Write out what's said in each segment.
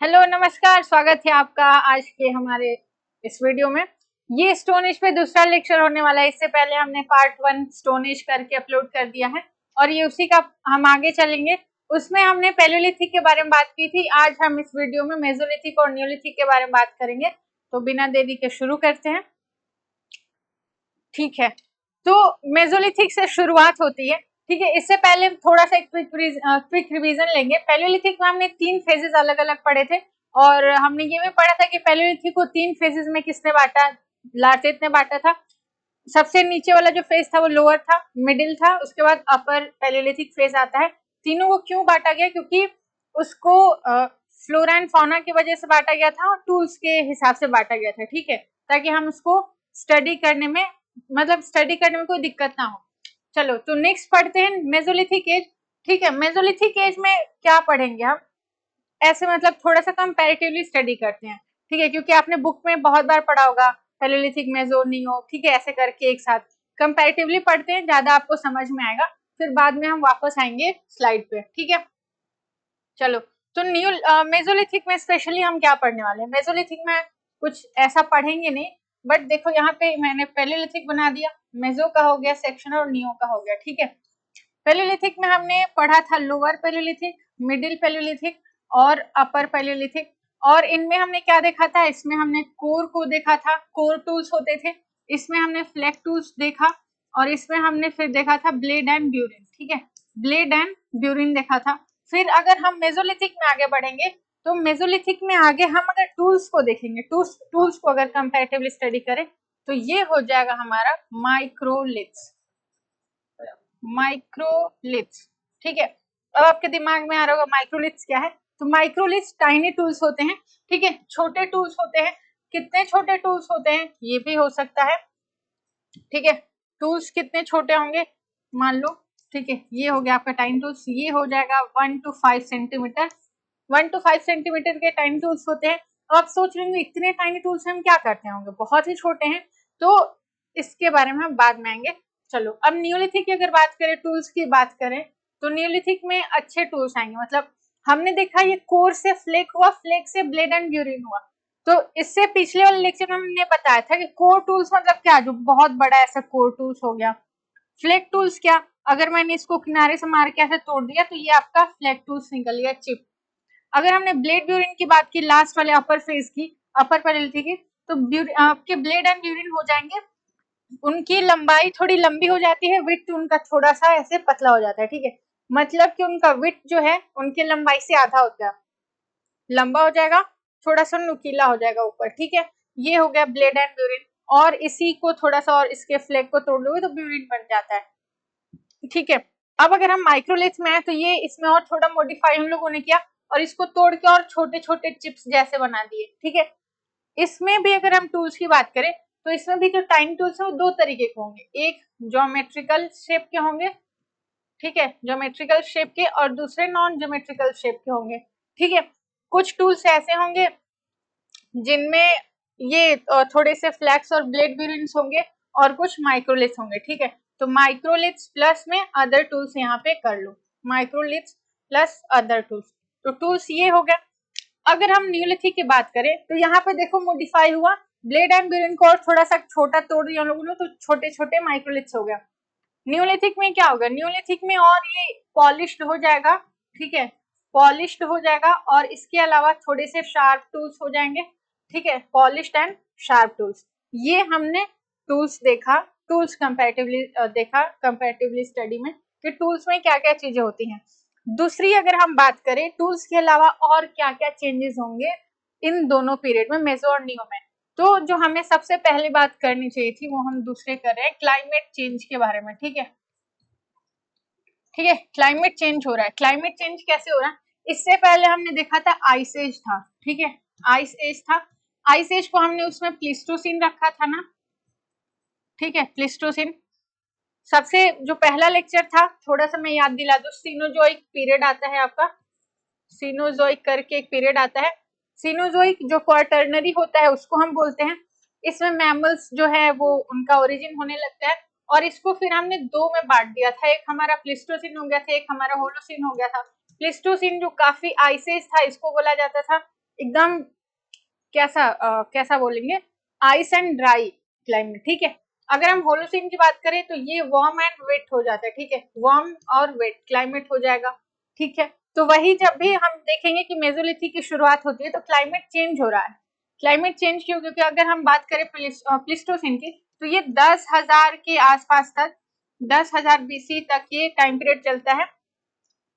Hello नमस्कार, स्वागत है आपका आज के हमारे इस वीडियो में। ये स्टोन एज पे दूसरा लेक्चर होने वाला है। इससे पहले हमने पार्ट 1 स्टोन एज करके अपलोड कर दिया है और ये उसी का हम आगे चलेंगे। उसमें हमने पैलियोलिथिक के बारे में बात की थी। आज हम इस वीडियो में मेसोलिथिक और नियोलिथिक के बारे में बात करेंगे। तो बिना देरी के शुरू करते हैं। ठीक है, तो मेसोलिथिक से शुरुआत होती है। ठीक है, इससे पहले थोड़ा सा एक क्विक रिवीजन लेंगे। पैलियोलिथिक में हमने 3 फेजेस अलग अलग पढ़े थे और हमने ये भी पढ़ा था कि पैलियोलिथिक को 3 फेजेस में किसने बांटा, लार्सेट ने बांटा था। सबसे नीचे वाला जो फेज था वो लोअर था, मिडिल था, उसके बाद अपर पैलियोलिथिक फेज आता है। तीनों को क्यों बांटा गया? क्योंकि उसको फ्लोरा एंड फौना की वजह से बांटा गया था और टूल्स के हिसाब से बांटा गया था। ठीक है, ताकि हम उसको स्टडी करने में कोई दिक्कत ना हो। चलो तो नेक्स्ट पढ़ते हैं मेसोलिथिक एज। ठीक है, मेसोलिथिक एज में क्या पढ़ेंगे हम? ऐसे थोड़ा सा कंपैरेटिवली स्टडी करते हैं। ठीक है, क्योंकि आपने बुक में बहुत बार पढ़ा होगा पैलियोलिथिक, मेसो, नियो। ठीक है, ऐसे करके एक साथ कंपैरेटिवली पढ़ते हैं, ज्यादा आपको समझ में आएगा। फिर बाद में हम वापस आएंगे स्लाइड पे। ठीक है, चलो तो मेसोलिथिक में स्पेशली हम क्या पढ़ने वाले हैं? मेसोलिथिक में कुछ ऐसा पढ़ेंगे नहीं, बट देखो यहाँ पे मैंने पैलियोलिथिक बना दिया, मेसो का हो गया सेक्शन और नियो का हो गया। ठीक है, पैलियोलिथिक में हमने पढ़ा था लोअर पैलियोलिथिक, मिडिल पैलियोलिथिक और अपर पैलियोलिथिक। और इनमें हमने क्या देखा था? इसमें हमने कोर को देखा था, कोर टूल्स होते थे। इसमें हमने फ्लैग टूल्स देखा और इसमें हमने फिर देखा था ब्लेड एंड ब्यूरिन। ठीक है, ब्लेड एंड ब्यूरिन देखा था। फिर अगर हम मेसोलिथिक में आगे बढ़ेंगे तो मेसोलिथिक में आगे हम अगर टूल्स को देखेंगे, टूल्स को अगर कंपैरेटिवली स्टडी करें तो ये हो जाएगा हमारा माइक्रोलिथ्स। माइक्रोलिथ्स, ठीक है। अब आपके दिमाग में आ रहा होगा माइक्रोलिथ्स क्या है? तो माइक्रोलिथ्स टाइनी टूल्स होते हैं। ठीक है, छोटे टूल्स होते हैं। कितने छोटे टूल्स होते हैं ये भी हो सकता है। ठीक है, टूल्स कितने छोटे होंगे मान लो। ठीक है, ये हो गया आपका टाइनी टूल्स, ये हो जाएगा 1 to 5 सेंटीमीटर। 1 to 5 सेंटीमीटर के टाइनी टूल्स होते हैं। अब आप सोच रहे होंगे इतने टाइनी टूल्स हम क्या करते होंगे, बहुत ही छोटे हैं। तो इसके बारे में हम बाद में आएंगे। चलो अब नियोलिथिक की अगर बात करें, टूल्स की बात करें, तो नियोलिथिक में अच्छे टूल्स आएंगे। हमने देखा ये कोर से फ्लेक हुआ, फ्लेक से ब्लेड एंड ब्यूरिन हुआ। तो इससे पिछले वाले लेक्चर में हमने बताया था कि कोर टूल्स क्या, जो बहुत बड़ा ऐसा कोर टूल्स हो गया। फ्लेक टूल्स क्या, अगर मैंने इसको किनारे से मार के ऐसे तोड़ दिया तो ये आपका फ्लेक टूल्स निकल गया, चिप। अगर हमने ब्लेड ब्यूरिन की बात की, लास्ट वाले अपर फेज की, अपर पैलियोलिथिक की, तो आपके ब्लेड एंड ब्यूरिन हो जाएंगे, उनकी लंबाई थोड़ी लंबी हो जाती है, विड्थ उनका थोड़ा सा ऐसे पतला हो जाता है। ठीक है, मतलब कि उनका विड्थ जो है उनकी लंबाई से आधा होता है, लंबा हो जाएगा, थोड़ा सा नुकीला हो जाएगा ऊपर। ठीक है, ये हो गया ब्लेड एंड ब्यूरिन। और इसी को थोड़ा सा और इसके फ्लेक को तोड़ लोगे तो ब्यूरिन बन जाता है। ठीक है, अब अगर हम माइक्रोलिथ में है तो ये इसमें और थोड़ा मॉडिफाई हम लोगों ने किया और इसको तोड़ के और छोटे छोटे चिप्स जैसे बना दिए। ठीक है, इसमें भी अगर हम टूल्स की बात करें तो इसमें भी जो टाइनी टूल्स है वो दो तरीके के होंगे, एक ज्योमेट्रिकल शेप के होंगे। ठीक है, ज्योमेट्रिकल शेप के, और दूसरे नॉन ज्योमेट्रिकल शेप के होंगे। ठीक है, कुछ टूल्स ऐसे होंगे जिनमें ये थोड़े से फ्लैक्स और ब्लेड ब्यूरिन्स होंगे और कुछ माइक्रोलिथ्स होंगे। ठीक है, तो माइक्रोलिथ्स प्लस में अदर टूल्स यहाँ पे कर लो, माइक्रोलिथ्स प्लस अदर टूल्स। तो टूल्स ये हो गया। अगर हम नियोलिथिक की बात करें तो यहाँ पे देखो मॉडिफाई हुआ, ब्लेड एंड ब्यूरिन को और थोड़ा सा छोटा तोड़ दिया हम लोगों ने, तो छोटे छोटे माइक्रोलिथ्स हो गया। नियोलिथिक में क्या होगा? नियोलिथिक में और ये पॉलिश्ड हो जाएगा। ठीक है, पॉलिश्ड हो जाएगा और इसके अलावा थोड़े से शार्प टूल्स हो जाएंगे। ठीक है, पॉलिश्ड एंड शार्प टूल्स। ये हमने टूल्स देखा, टूल्स कंपैरेटिवली देखा, कंपैरेटिवली स्टडी में कि टूल्स में क्या क्या चीजें होती हैं। दूसरी अगर हम बात करें टूल्स के अलावा और क्या क्या चेंजेस होंगे इन दोनों पीरियड में, मेसो और नियो में, तो जो हमें सबसे पहले बात करनी चाहिए थी वो हम दूसरे कर रहे हैं, क्लाइमेट चेंज के बारे में। ठीक है, ठीक है, क्लाइमेट चेंज हो रहा है। क्लाइमेट चेंज कैसे हो रहा है? इससे पहले हमने देखा था आइस एज था। ठीक है, आइस एज था। आइस एज को हमने उसमें प्लीस्टोसिन रखा था ना। ठीक है, प्लीस्टोसिन सबसे जो पहला लेक्चर था, थोड़ा सा मैं याद दिला दूं, सीनोजोइक पीरियड आता है आपका, सीनोजोइक करके एक पीरियड आता है। सीनोजोइक जो क्वार्टरनरी होता है उसको हम बोलते हैं। इसमें मैमल्स जो है वो उनका ओरिजिन होने लगता है और इसको फिर हमने दो में बांट दिया था, एक हमारा प्लिस्टोसिन हो गया था, एक हमारा होलोसिन हो गया था। प्लिस्टोसिन जो काफी आइस एज था इसको बोला जाता था, एकदम कैसा बोलेंगे, आइस एंड ड्राई क्लाइमेट, ठीक है। अगर हम होलोसीन की बात करें तो ये वार्म एंड वेट हो जाता है, ठीक है, वार्म और वेट क्लाइमेट हो जाएगा, ठीक है। तो वही जब भी हम देखेंगे कि मेसोलिथिक की शुरुआत होती है तो क्लाइमेट चेंज हो रहा है। क्लाइमेट चेंज क्यों? क्योंकि अगर हम बात करें प्लिस्टोसिन की तो ये 10,000 के आसपास तक, 10,000 BC तक ये टाइम पीरियड चलता है।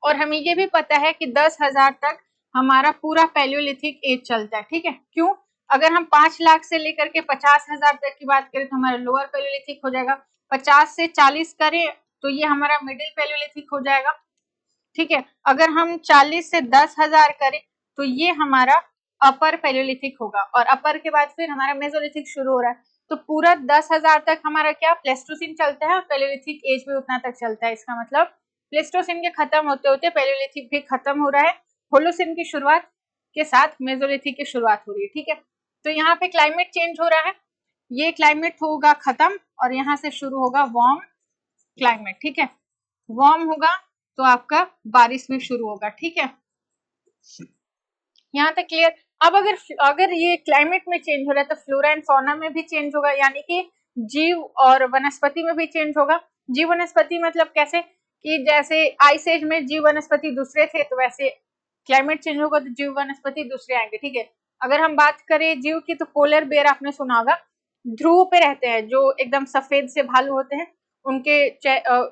और हमें ये भी पता है कि 10,000 तक हमारा पूरा पैलियोलिथिक एज चलता है, ठीक है। क्यों? अगर हम 5 लाख से लेकर के 50,000 तक की बात करें तो हमारा लोअर पैलियोलिथिक हो जाएगा, 50 से 40 करें तो ये हमारा मिडिल पैलियोलिथिक हो जाएगा, ठीक है। अगर हम 40 से 10,000 करें तो ये हमारा अपर पैलियोलिथिक होगा, और अपर के बाद फिर हमारा मेसोलिथिक शुरू हो रहा है। तो पूरा 10,000 तक हमारा क्या प्लेस्टोसिन चलता है, पैलियोलिथिक एज भी उतना तक चलता है। इसका मतलब प्लेस्टोसिन के खत्म होते होते पैलियोलिथिक भी खत्म हो रहा है, होलोसिन की शुरुआत के साथ मेसोलिथिक की शुरुआत हो रही है, ठीक है। तो यहाँ पे क्लाइमेट चेंज हो रहा है, ये क्लाइमेट होगा खत्म और यहाँ से शुरू होगा वार्म क्लाइमेट, ठीक है। वार्म होगा तो आपका बारिश भी शुरू होगा, ठीक है। यहाँ तक क्लियर। अब अगर ये क्लाइमेट में चेंज हो रहा है तो फ्लोरा एंड फौना में भी चेंज होगा, यानी कि जीव और वनस्पति में भी चेंज होगा। जीव वनस्पति मतलब कैसे कि जैसे आइस एज में जीव वनस्पति दूसरे थे, तो वैसे क्लाइमेट चेंज होगा तो जीव वनस्पति दूसरे आएंगे, ठीक है। अगर हम बात करें जीव की तो पोलर बेयर आपने सुना होगा, ध्रुव पे रहते हैं, जो एकदम सफेद से भालू होते हैं, उनके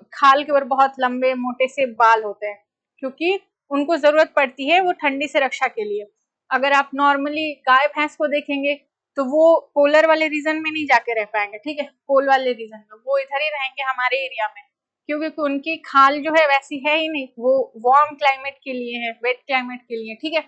खाल के ऊपर बहुत लंबे मोटे से बाल होते हैं, क्योंकि उनको जरूरत पड़ती है वो ठंडी से रक्षा के लिए। अगर आप नॉर्मली गाय भैंस को देखेंगे तो वो पोलर वाले रीजन में नहीं जाके रह पाएंगे, ठीक है, पोल वाले रीजन में, वो इधर ही रहेंगे हमारे एरिया में, क्योंकि उनकी खाल जो है वैसी है ही नहीं, वो वार्म क्लाइमेट के लिए है, वेट क्लाइमेट के लिए, ठीक है।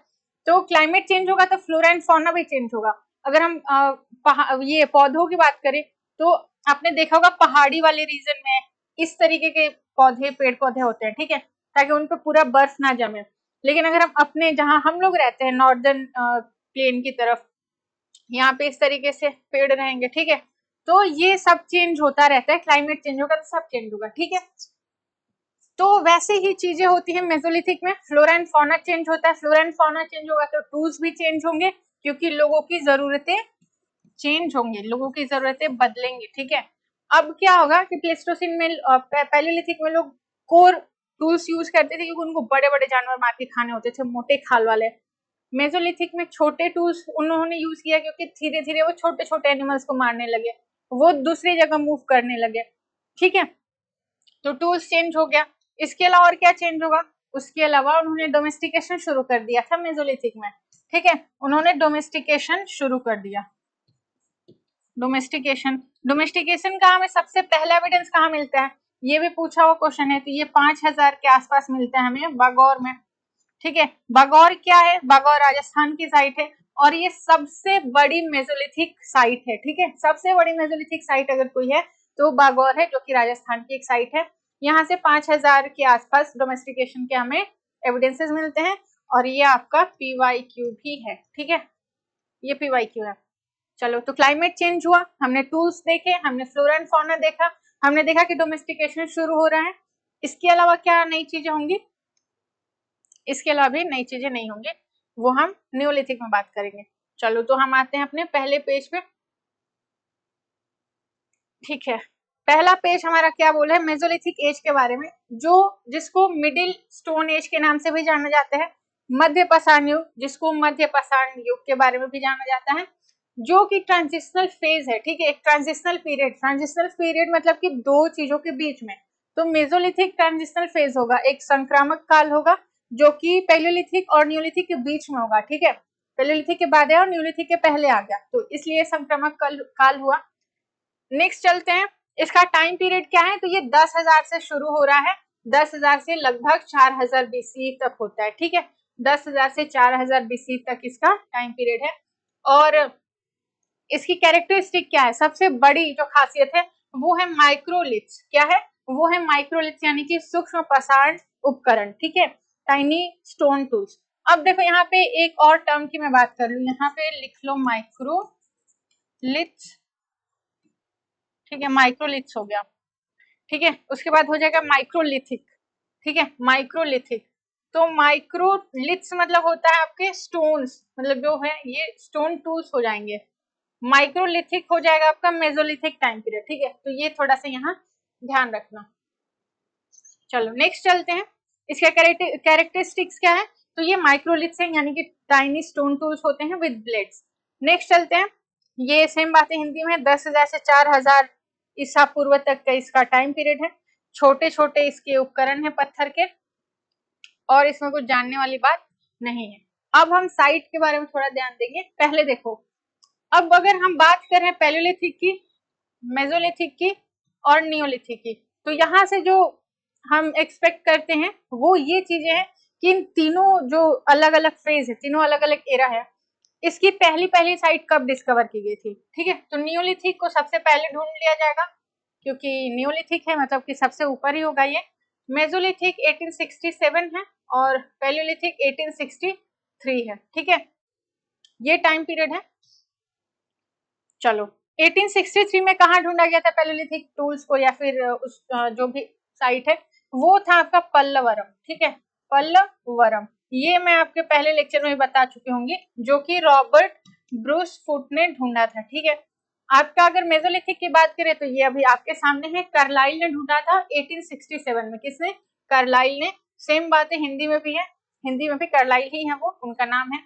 तो क्लाइमेट चेंज होगा तो फ्लोरा एंड फौना भी चेंज होगा। अगर हम ये पौधों की बात करें तो आपने देखा होगा पहाड़ी वाले रीजन में इस तरीके के पौधे, पेड़ पौधे होते हैं, ठीक है, ताकि उन पर पूरा बर्फ ना जमे। लेकिन अगर हम अपने जहां हम लोग रहते हैं नॉर्दर्न प्लेन की तरफ, यहाँ पे इस तरीके से पेड़ रहेंगे, ठीक है। तो ये सब चेंज होता रहता है, क्लाइमेट चेंज होगा तो सब चेंज होगा, ठीक है। तो वैसे ही चीजें होती है मेसोलिथिक में, फ्लोरा एंड फौना चेंज होता है, फ्लोरा एंड फौना चेंज होगा तो टूल्स भी चेंज होंगे, क्योंकि लोगों की जरूरतें चेंज होंगी, लोगों की जरूरतें बदलेंगी, ठीक है। अब क्या होगा कि प्लेस्टोसिन में पैलियोलिथिक में लोग कोर टूल्स यूज करते थे, क्योंकि उनको बड़े बड़े जानवर मार के खाने होते थे, मोटे खाल वाले। मेसोलिथिक में छोटे टूल्स उन्होंने यूज किया, क्योंकि धीरे धीरे वो छोटे छोटे एनिमल्स को मारने लगे, वो दूसरी जगह मूव करने लगे, ठीक है। तो टूल्स चेंज हो गया। इसके अलावा और क्या चेंज होगा? उसके अलावा उन्होंने डोमेस्टिकेशन शुरू कर दिया था मेसोलिथिक में, ठीक है, उन्होंने डोमेस्टिकेशन शुरू कर दिया। डोमेस्टिकेशन का हमें सबसे पहला एविडेंस कहाँ मिलता है? ये भी पूछा हुआ क्वेश्चन है, तो ये 5,000 के आसपास मिलता है हमें बागौर में, ठीक है। बागौर क्या है? बागौर राजस्थान की साइट है और ये सबसे बड़ी मेसोलिथिक साइट है, ठीक है। सबसे बड़ी मेसोलिथिक साइट अगर कोई है तो बागौर है, जो कि राजस्थान की एक साइट है। यहाँ से 5,000 के आसपास डोमेस्टिकेशन के हमें एविडेंसेस मिलते हैं, और ये आपका PYQ भी है, ठीक है, ये PYQ है। चलो, तो क्लाइमेट चेंज हुआ, हमने टूल्स देखे, हमने फ्लोरा एंड फौना देखा, हमने देखा कि डोमेस्टिकेशन शुरू हो रहा है। इसके अलावा क्या नई चीजें होंगी? इसके अलावा भी नई चीजें नहीं होंगी, वो हम न्यूलिथिक में बात करेंगे। चलो, तो हम आते हैं अपने पहले पेज पे, ठीक है। पहला पेज हमारा क्या बोला है? मेसोलिथिक एज के बारे में, जो जिसको मिडिल स्टोन एज के नाम से भी जाना जाता है, मध्य पाषाण युग, जिसको मध्य पाषाण युग के बारे में भी जाना जाता है, जो कि ट्रांजिशनल फेज है, ठीक है, एक ट्रांजिशनल पीरियड। ट्रांजिशनल पीरियड मतलब कि दो चीजों के बीच में, तो मेसोलिथिक ट्रांजिशनल फेज होगा, एक संक्रामक काल होगा जो कि पैलियोलिथिक और न्यूलिथिक के बीच में होगा, ठीक है। पैलियोलिथिक के बाद है और न्यूलिथिक के पहले आ गया, तो इसलिए संक्रामक काल हुआ। नेक्स्ट चलते हैं, इसका टाइम पीरियड क्या है? तो ये 10,000 से शुरू हो रहा है, 10,000 से लगभग 4,000 BC तक होता है, ठीक है। 10,000 से 4,000 BC तक इसका टाइम पीरियड है। और इसकी कैरेक्टरिस्टिक क्या है? सबसे बड़ी जो खासियत है वो है माइक्रोलिथ्स। क्या है? वो है माइक्रोलिथ्स, यानी कि सूक्ष्म पाषाण उपकरण, ठीक है, टाइनी स्टोन टूल्स। अब देखो यहाँ पे एक और टर्म की मैं बात कर लूं, यहाँ पे लिख लो माइक्रोलिथ्स, ठीक है, माइक्रोलिथ्स हो गया, ठीक है। उसके बाद हो जाएगा माइक्रोलिथिक, ठीक है, माइक्रोलिथिक। तो माइक्रोलिथ्स मतलब होता है आपके स्टोन्स, मतलब जो है ये स्टोन टूल्स हो जाएंगे। माइक्रोलिथिक हो जाएगा आपका मेसोलिथिक टाइम पीरियड, ठीक है। तो ये थोड़ा सा यहाँ ध्यान रखना। चलो नेक्स्ट चलते हैं, इसका कैरेक्टरिस्टिक्स क्या है। तो ये माइक्रोलिथ्स है, यानी कि टाइनी स्टोन टूल्स होते हैं विद ब्लेड्स। नेक्स्ट चलते हैं, ये सेम बात है हिंदी में, 10,000 से 4,000 ईसा पूर्व तक का इसका टाइम पीरियड है। छोटे छोटे इसके उपकरण है पत्थर के, और इसमें कुछ जानने वाली बात नहीं है। अब हम साइट के बारे में थोड़ा ध्यान देंगे। पहले देखो, अब अगर हम बात कर रहे हैं पैलियोलिथिक की, मेसोलिथिक की और नियोलिथिक की, तो यहाँ से जो हम एक्सपेक्ट करते हैं वो ये चीजें हैं कि इन तीनों जो अलग अलग फेज है, तीनों अलग अलग एरा है, इसकी पहली पहली साइट कब डिस्कवर की गई थी, ठीक है। तो नियोलिथिक को सबसे पहले ढूंढ लिया जाएगा, क्योंकि नियोलिथिक है मतलब कि सबसे ऊपर ही होगा ये। मेसोलिथिक 1867 है और पैलियोलिथिक 1863 है, ठीक है। ये टाइम पीरियड है। चलो 1863 में कहाँ ढूंढा गया था पैलियोलिथिक टूल्स को, या फिर उस जो भी साइट है वो था आपका पल्लवरम, ठीक है। पल्लवरम, ये मैं आपके पहले लेक्चर में बता चुकी होंगी, जो कि रॉबर्ट ब्रूस फुट ने ढूंढा था, ठीक है। आपका अगर मेसोलिथिक की बात करें तो ये अभी आपके सामने है, कार्लाइल ने ढूंढा था 1867 में। किसने? कार्लाइल ने। सेम बात है हिंदी में भी है, हिंदी में भी कार्लाइल ही है, वो उनका नाम है।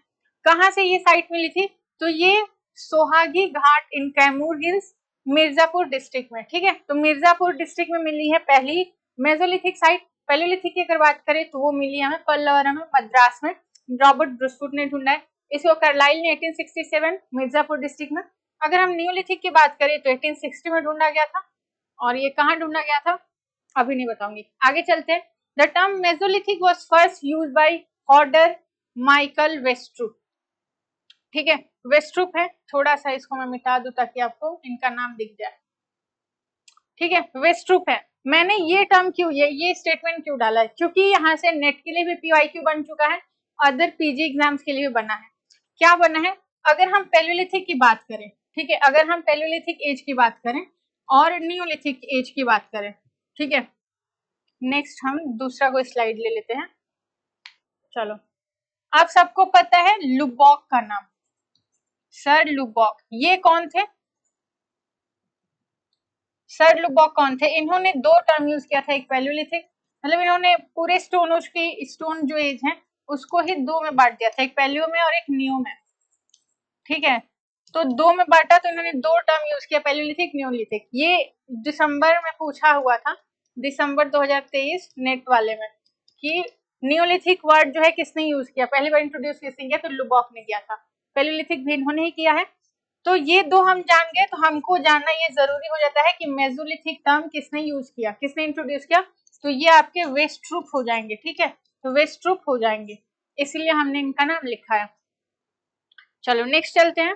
कहाँ से ये साइट मिली थी? तो ये सोहागी घाट इन कैमूर हिल्स, मिर्जापुर डिस्ट्रिक्ट में, ठीक है। तो मिर्जापुर डिस्ट्रिक्ट में मिली है पहली मेसोलिथिक साइट। पैलियोलिथिक की अगर बात करें तो वो मिली हमें पल्लवरम में, मद्रास में, रॉबर्ट ब्रूसफुट ने ढूंढा है। इसको कार्लाइल ने 1867 मिर्जापुर डिस्ट्रिक्ट में। अगर हम नियोलिथिक की बात करें तो 1860 में ढूंढा गया था, और ये कहाँ ढूंढा गया था अभी नहीं बताऊंगी, आगे चलते हैं। The term Mesolithic was first used by Hodder Michael Westropp, ठीक है। वेस्ट्रूप है, थोड़ा सा इसको मैं मिटा दूं ताकि आपको इनका नाम दिख जाए, ठीक है। वेस्ट्रूप है। मैंने ये टर्म क्यों, ये स्टेटमेंट क्यों डाला है, क्योंकि यहाँ से नेट के लिए भी पीवाईक्यू बन चुका है, अदर पीजी एग्जाम्स के लिए भी बना है। क्या बना है? अगर हम पैलियोलिथिक की बात करें, ठीक है, अगर हम पैलियोलिथिक एज की बात करें और नियोलिथिक एज की बात करें, ठीक है। नेक्स्ट हम दूसरा कोई स्लाइड ले लेते हैं। चलो, आप सबको पता है लुबॉक का नाम, सर लुबॉक, ये कौन थे? सर लुबॉक कौन थे? इन्होंने दो टर्म यूज किया था, एक पैलियोलिथिक, मतलब इन्होंने पूरे स्टोन की स्टोन जो एज है उसको ही दो में बांट दिया था, एक पैलियो में और एक नियो में, ठीक है। तो दो में बांटा, तो इन्होंने दो टर्म यूज किया, पैलियोलिथिक नियोलिथिक। ये दिसंबर में पूछा हुआ था, दिसंबर 2023 नेट वाले में, कि नियोलिथिक वर्ड जो है किसने यूज किया, पहली बार इंट्रोड्यूस किसने किया, तो लुबॉक ने किया था। पैलियोलिथिक भी इन्होंने ही किया है। तो ये दो हम जान गए, तो हमको जानना ये जरूरी हो जाता है कि मेसोलिथिक टर्म किसने यूज किया, किसने इंट्रोड्यूस किया। तो ये आपके वेस्ट्रूप हो जाएंगे, ठीक है। तो वेस्ट्रूप हो जाएंगे, इसलिए हमने इनका नाम लिखा है। चलो नेक्स्ट चलते हैं,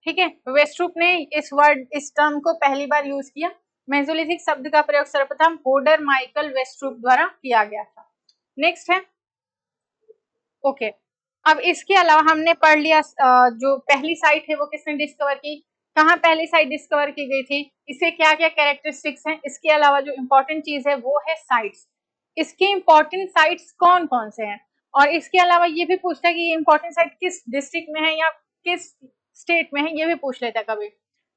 ठीक है। वेस्ट्रूप ने इस टर्म को पहली बार यूज किया। मेसोलिथिक शब्द का प्रयोग सर्वप्रथम होडर माइकल वेस्ट्रूप द्वारा किया गया था। नेक्स्ट है, ओके। अब इसके अलावा हमने पढ़ लिया जो पहली साइट है वो किसने डिस्कवर की, कहाँ पहली साइट डिस्कवर की गई थी, इससे क्या क्या कैरेक्टरिस्टिक्स हैं। इसके अलावा जो इम्पोर्टेंट चीज है वो है साइट्स, इसके इम्पोर्टेंट साइट्स कौन कौन से हैं, और इसके अलावा ये भी पूछता है कि ये इम्पोर्टेंट साइट किस डिस्ट्रिक्ट में है या किस स्टेट में है, ये भी पूछ लेता है कभी।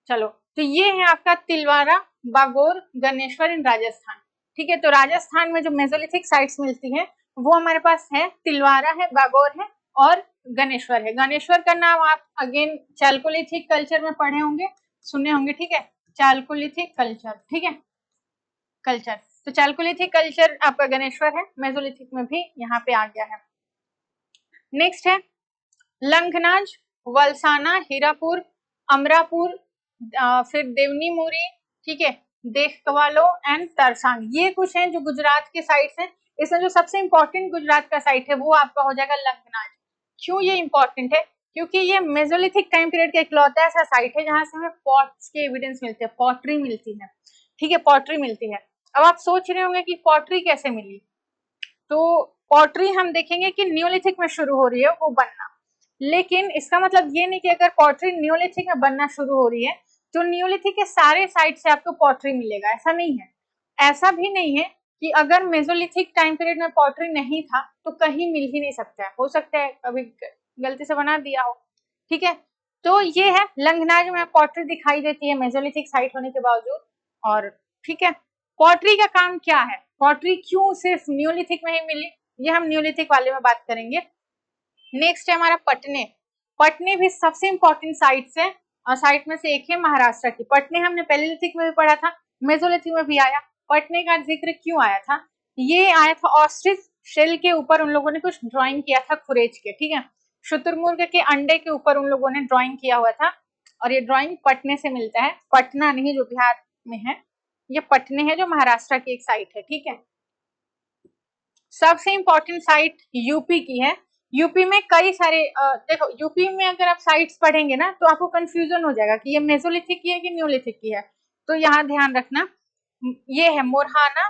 चलो, तो ये है आपका तिलवारा, बागोर, गणेश्वर इन राजस्थान, ठीक है। तो राजस्थान में जो मेसोलिथिक साइट्स मिलती है वो हमारे पास है, तिलवारा है, बागोर है और गणेश्वर है। गणेश्वर का नाम आप अगेन चालकोलिथिक कल्चर में पढ़े होंगे, सुने होंगे, ठीक है। चालकोलिथिक कल्चर, ठीक है, कल्चर। तो चालकोलिथिक कल्चर आपका गणेश्वर है, मेसोलिथिक में भी यहाँ पे आ गया है। नेक्स्ट है लंघनाज, वलसाना, हीरापुर, अमरापुर, फिर देवनी मुरी, ठीक है, देखकवालो एंड तरसांग, ये कुछ हैं जो गुजरात के साइट्स हैं। इसमें जो सबसे इंपॉर्टेंट गुजरात का साइट है वो आपका हो जाएगा लंघनाज। क्यों ये इंपॉर्टेंट है? क्योंकि ये मेसोलिथिक टाइम पीरियड का इकलौता ऐसा साइट है जहां से हमें पॉट्स के एविडेंस मिलते हैं, पॉटरी मिलती है, ठीक है, पॉटरी मिलती है। अब आप सोच रहे होंगे कि पॉटरी कैसे मिली, तो पॉटरी हम देखेंगे कि न्यूलिथिक में शुरू हो रही है वो बनना, लेकिन इसका मतलब ये नहीं कि अगर पॉटरी न्यूलिथिक में बनना शुरू हो रही है तो न्यूलिथिक के सारे साइट से आपको पॉटरी मिलेगा, ऐसा नहीं है। ऐसा भी नहीं है कि अगर मेसोलिथिक टाइम पीरियड में पॉटरी नहीं था तो कहीं मिल ही नहीं सकता है, हो सकता है अभी गलती से बना दिया हो, ठीक है। तो ये है लंगनाज में पॉटरी दिखाई देती है मेसोलिथिक साइट होने के बावजूद, और ठीक है। पॉटरी का काम क्या है, पॉटरी क्यों सिर्फ न्यूलिथिक में ही मिली, ये हम न्यूलिथिक वाले में बात करेंगे। नेक्स्ट है हमारा पटने। पटने भी सबसे इंपॉर्टेंट साइट्स है, और साइट में से एक है महाराष्ट्र की। पटने हमने पैलेलिथिक में भी पढ़ा था, मेसोलिथिक में भी आया। पटने का जिक्र क्यों आया था, ये आया था ऑस्ट्रिच शेल के ऊपर उन लोगों ने कुछ ड्राइंग किया था खुरेज के, ठीक है। शुतुरमुर्ग के अंडे के ऊपर उन लोगों ने ड्राइंग किया हुआ था, और ये ड्राइंग पटने से मिलता है, पटना नहीं जो बिहार में है, ये पटने है जो महाराष्ट्र की एक साइट है, ठीक है। सबसे इंपॉर्टेंट साइट यूपी की है। यूपी में कई सारे देखो, यूपी में अगर आप साइट्स पढ़ेंगे ना तो आपको कंफ्यूजन हो जाएगा कि ये मेसोलिथिक की है कि न्यूलिथिक की है, तो यहाँ ध्यान रखना। ये है मोरहाना,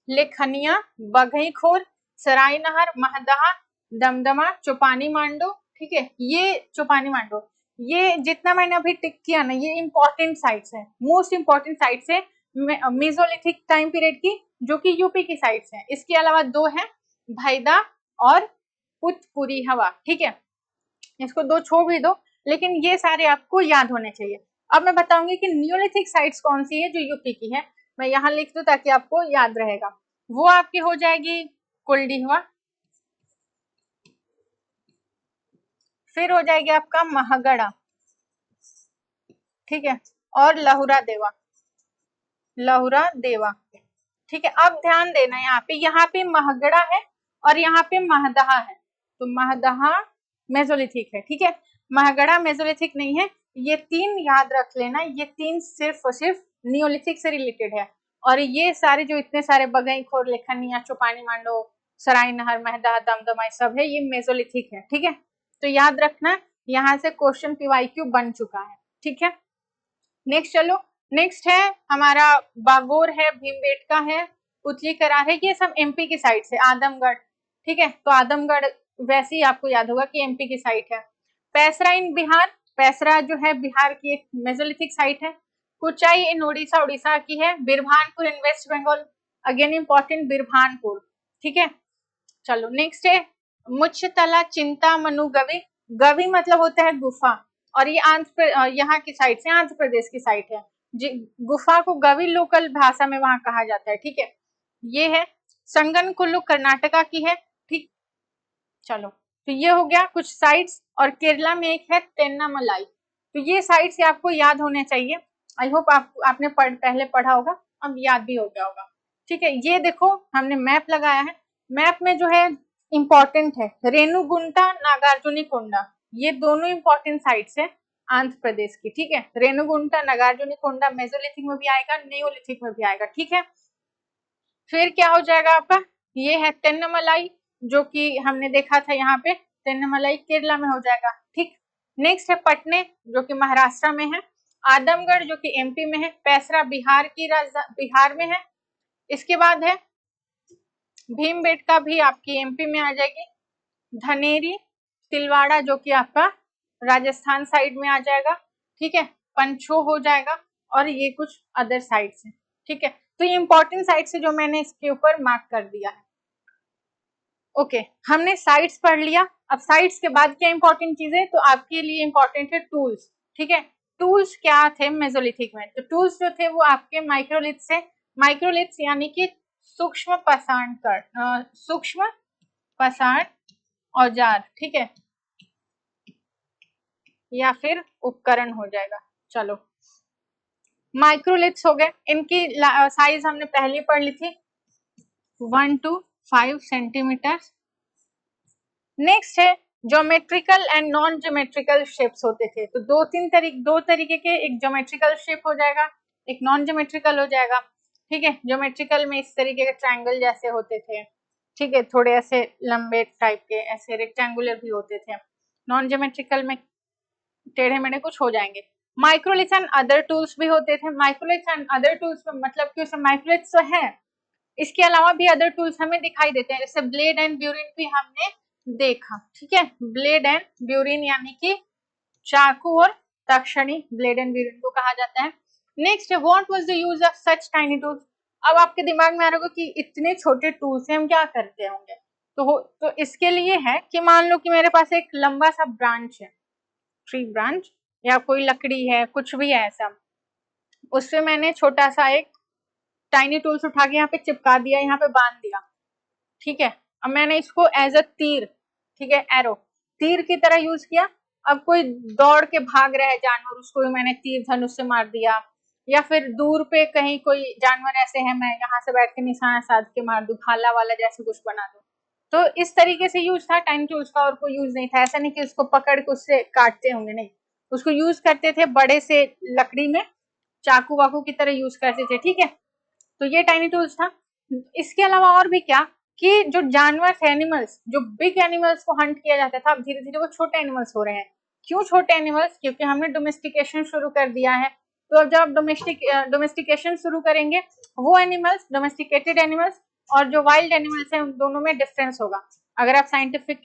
लेखनिया, बघईखोर, सरायनहर, महदहा, दमदमा, चौपानी मांडो, ठीक है। ये चौपानी मांडो, ये जितना मैंने अभी टिक किया ना, ये इंपॉर्टेंट साइट्स है, मोस्ट इंपॉर्टेंट साइट्स है मेसोलिथिक टाइम पीरियड की, जो कि यूपी की साइट्स हैं। इसके अलावा दो हैं, भैदा और पुतपुरी हवा, ठीक है। इसको दो छोड़ भी दो, लेकिन ये सारे आपको याद होने चाहिए। अब मैं बताऊंगी कि न्यूलिथिक साइट्स कौन सी है जो यूपी की है, मैं यहाँ लिख दूं ताकि आपको याद रहेगा। वो आपकी हो जाएगी कुलडीहवा, फिर हो जाएगी आपका महगढ़ा, ठीक है, और लहुरा देवा, लहुरा देवा, ठीक है। अब ध्यान देना, यहाँ पे महगढ़ा है और यहाँ पे महदहा है, तो महदहा मेसोलिथिक है, ठीक है। महगढ़ा मेसोलिथिक नहीं है, ये तीन याद रख लेना, ये तीन सिर्फ और सिर्फ नियोलिथिक से रिलेटेड है, और ये सारे जो इतने सारे बघईखोर, लेखनिया, चौपानी मांडो, सराय नहर, महदहा, दमदमा सब है, ये मेसोलिथिक है, ठीक है। तो याद रखना, यहाँ से क्वेश्चन पीवाईक्यू बन चुका है, ठीक है। नेक्स्ट चलो, नेक्स्ट है हमारा बागोर है, भीमबेटका है, पुतली करार है, ये सब एमपी की साइड से, आदमगढ़, ठीक है। तो आदमगढ़ वैसे ही आपको याद होगा कि एमपी की साइट है। पैसरा इन बिहार, पैसरा जो है बिहार की एक मेसोलिथिक साइट है। कुचाई इन उड़ीसा, उड़ीसा की है। बिरभानपुर इन वेस्ट बंगाल, अगेन इंपॉर्टेंट बिरभानपुर, ठीक है। चलो नेक्स्ट है मुच्छतला चिंतामनु गवि, गवि मतलब होता है गुफा, और ये यहाँ की साइड से आंध्र प्रदेश की साइड है। गुफा को गवि लोकल भाषा में वहां कहा जाता है, ठीक है। ये है संगन कुल्लू, कर्नाटका की है, ठीक। चलो, तो ये हो गया कुछ साइट्स, और केरला में एक है तेन्नामलाई, तो ये साइट्स आपको याद होने चाहिए। आई होप आपने पहले पढ़ा होगा, अब याद भी हो गया होगा, ठीक है। ये देखो हमने मैप लगाया है, मैप में जो है इंपॉर्टेंट है रेणुगुंटा, नागार्जुनी कोंडा, ये दोनों इंपॉर्टेंट साइट्स है आंध्र प्रदेश की, ठीक है। रेणुगुंटा, नागार्जुनी कोंडा मेसोलिथिक में भी आएगा, नियोलिथिक में भी आएगा, ठीक है। फिर क्या हो जाएगा आपका, ये है तेन्नामलाई, जो कि हमने देखा था यहाँ पे, तेन्नामलाई केरला में हो जाएगा, ठीक। नेक्स्ट है पटने, जो कि महाराष्ट्र में है। आदमगढ़ जो कि एमपी में है। पैसरा बिहार की बिहार में है। इसके बाद है भीमबेटका, भी आपकी एमपी में आ जाएगी। धनेरी, तिलवाड़ा जो कि आपका राजस्थान साइड में आ जाएगा, ठीक है। पंचो हो जाएगा, और ये कुछ अदर साइड्स हैं, ठीक है। तो ये इंपॉर्टेंट साइट्स है जो मैंने इसके ऊपर मार्क कर दिया है। ओके, हमने साइट्स पढ़ लिया। अब साइट्स के बाद क्या इंपॉर्टेंट चीज है, तो आपके लिए इंपॉर्टेंट है टूल्स, ठीक है। टूल्स क्या थे मेसोलिथिक में, तो टूल्स जो थे वो आपके माइक्रोलिथ से, माइक्रोलिथ्स यानी कि सूक्ष्म पाषाण कर, सूक्ष्म पाषाण औजार, ठीक है, या फिर उपकरण हो जाएगा। चलो, माइक्रोलिथ्स हो गए, इनकी साइज हमने पहले पढ़ ली थी, 1 to 5 सेंटीमीटर। नेक्स्ट है geometrical and non geometrical shapes होते थे, तो दो तरीके के, एक ज्योमेट्रिकल शेप हो जाएगा, एक नॉन ज्योमेट्रिकल हो जाएगा, ठीक है। ज्योमेट्रिकल में इस तरीके के ट्रायंगल जैसे होते थे, ठीक है, थोड़े ऐसे लंबे टाइप के, ऐसे रेक्टेंगुलर भी होते थे। नॉन ज्योमेट्रिकल में टेढ़े मेढ़े कुछ हो जाएंगे। माइक्रोलिथ्स एंड अदर टूल्स भी होते थे। माइक्रोलिथ्स एंड अदर टूल्स में मतलब कि उसमें माइक्रोलिथ्स तो है, इसके अलावा भी अदर टूल्स हमें दिखाई देते हैं, जैसे ब्लेड एंड ब्यूरिन भी हमने देखा, ठीक है। ब्लेड एंड ब्यूरिन यानी कि चाकू और तक्षणी, ब्लेड एंड ब्यूरिन को कहा जाता है। Next, what was the use of such tiny tools, अब आपके दिमाग में आ रहा होगा कि इतने छोटे टूल से हम क्या करते होंगे। तो इसके लिए है कि मान लो कि मेरे पास एक लंबा सा ब्रांच है, ट्री ब्रांच, या कोई लकड़ी है, कुछ भी है ऐसा, उससे मैंने छोटा सा एक टाइनी टूल्स उठा के यहाँ पे चिपका दिया, यहाँ पे बांध दिया, ठीक है। अब मैंने इसको एज अ तीर, ठीक है, एरो, तीर की तरह यूज किया। अब कोई दौड़ के भाग रहा है जानवर, उसको भी मैंने तीर धनुष से मार दिया, या फिर दूर पे कहीं कोई जानवर ऐसे है, मैं यहाँ से बैठ के निशाना साध के मार दूं, भाला वाला जैसे कुछ बना दूं। तो इस तरीके से यूज था टाइनी टूल्स का, और कोई यूज नहीं था। ऐसा नहीं कि उसको पकड़ के उससे काटते होंगे, नहीं, उसको यूज करते थे बड़े से लकड़ी में, चाकू वाकू की तरह यूज करते थे, ठीक है। तो ये टाइनी टूल्स था। इसके अलावा और भी क्या, कि जो जानवर थे, एनिमल्स, जो बिग एनिमल्स को हंट किया जाता था, अब धीरे धीरे वो छोटे एनिमल्स हो रहे हैं। क्यों छोटे एनिमल्स? क्योंकि हमने डोमेस्टिकेशन शुरू कर दिया है। तो अब जब आप डोमेस्टिकेशन शुरू करेंगे, वो एनिमल्स, डोमेस्टिकेटेड एनिमल्स और जो वाइल्ड एनिमल्स हैं, उन दोनों में डिफरेंस होगा। अगर आप साइंटिफिक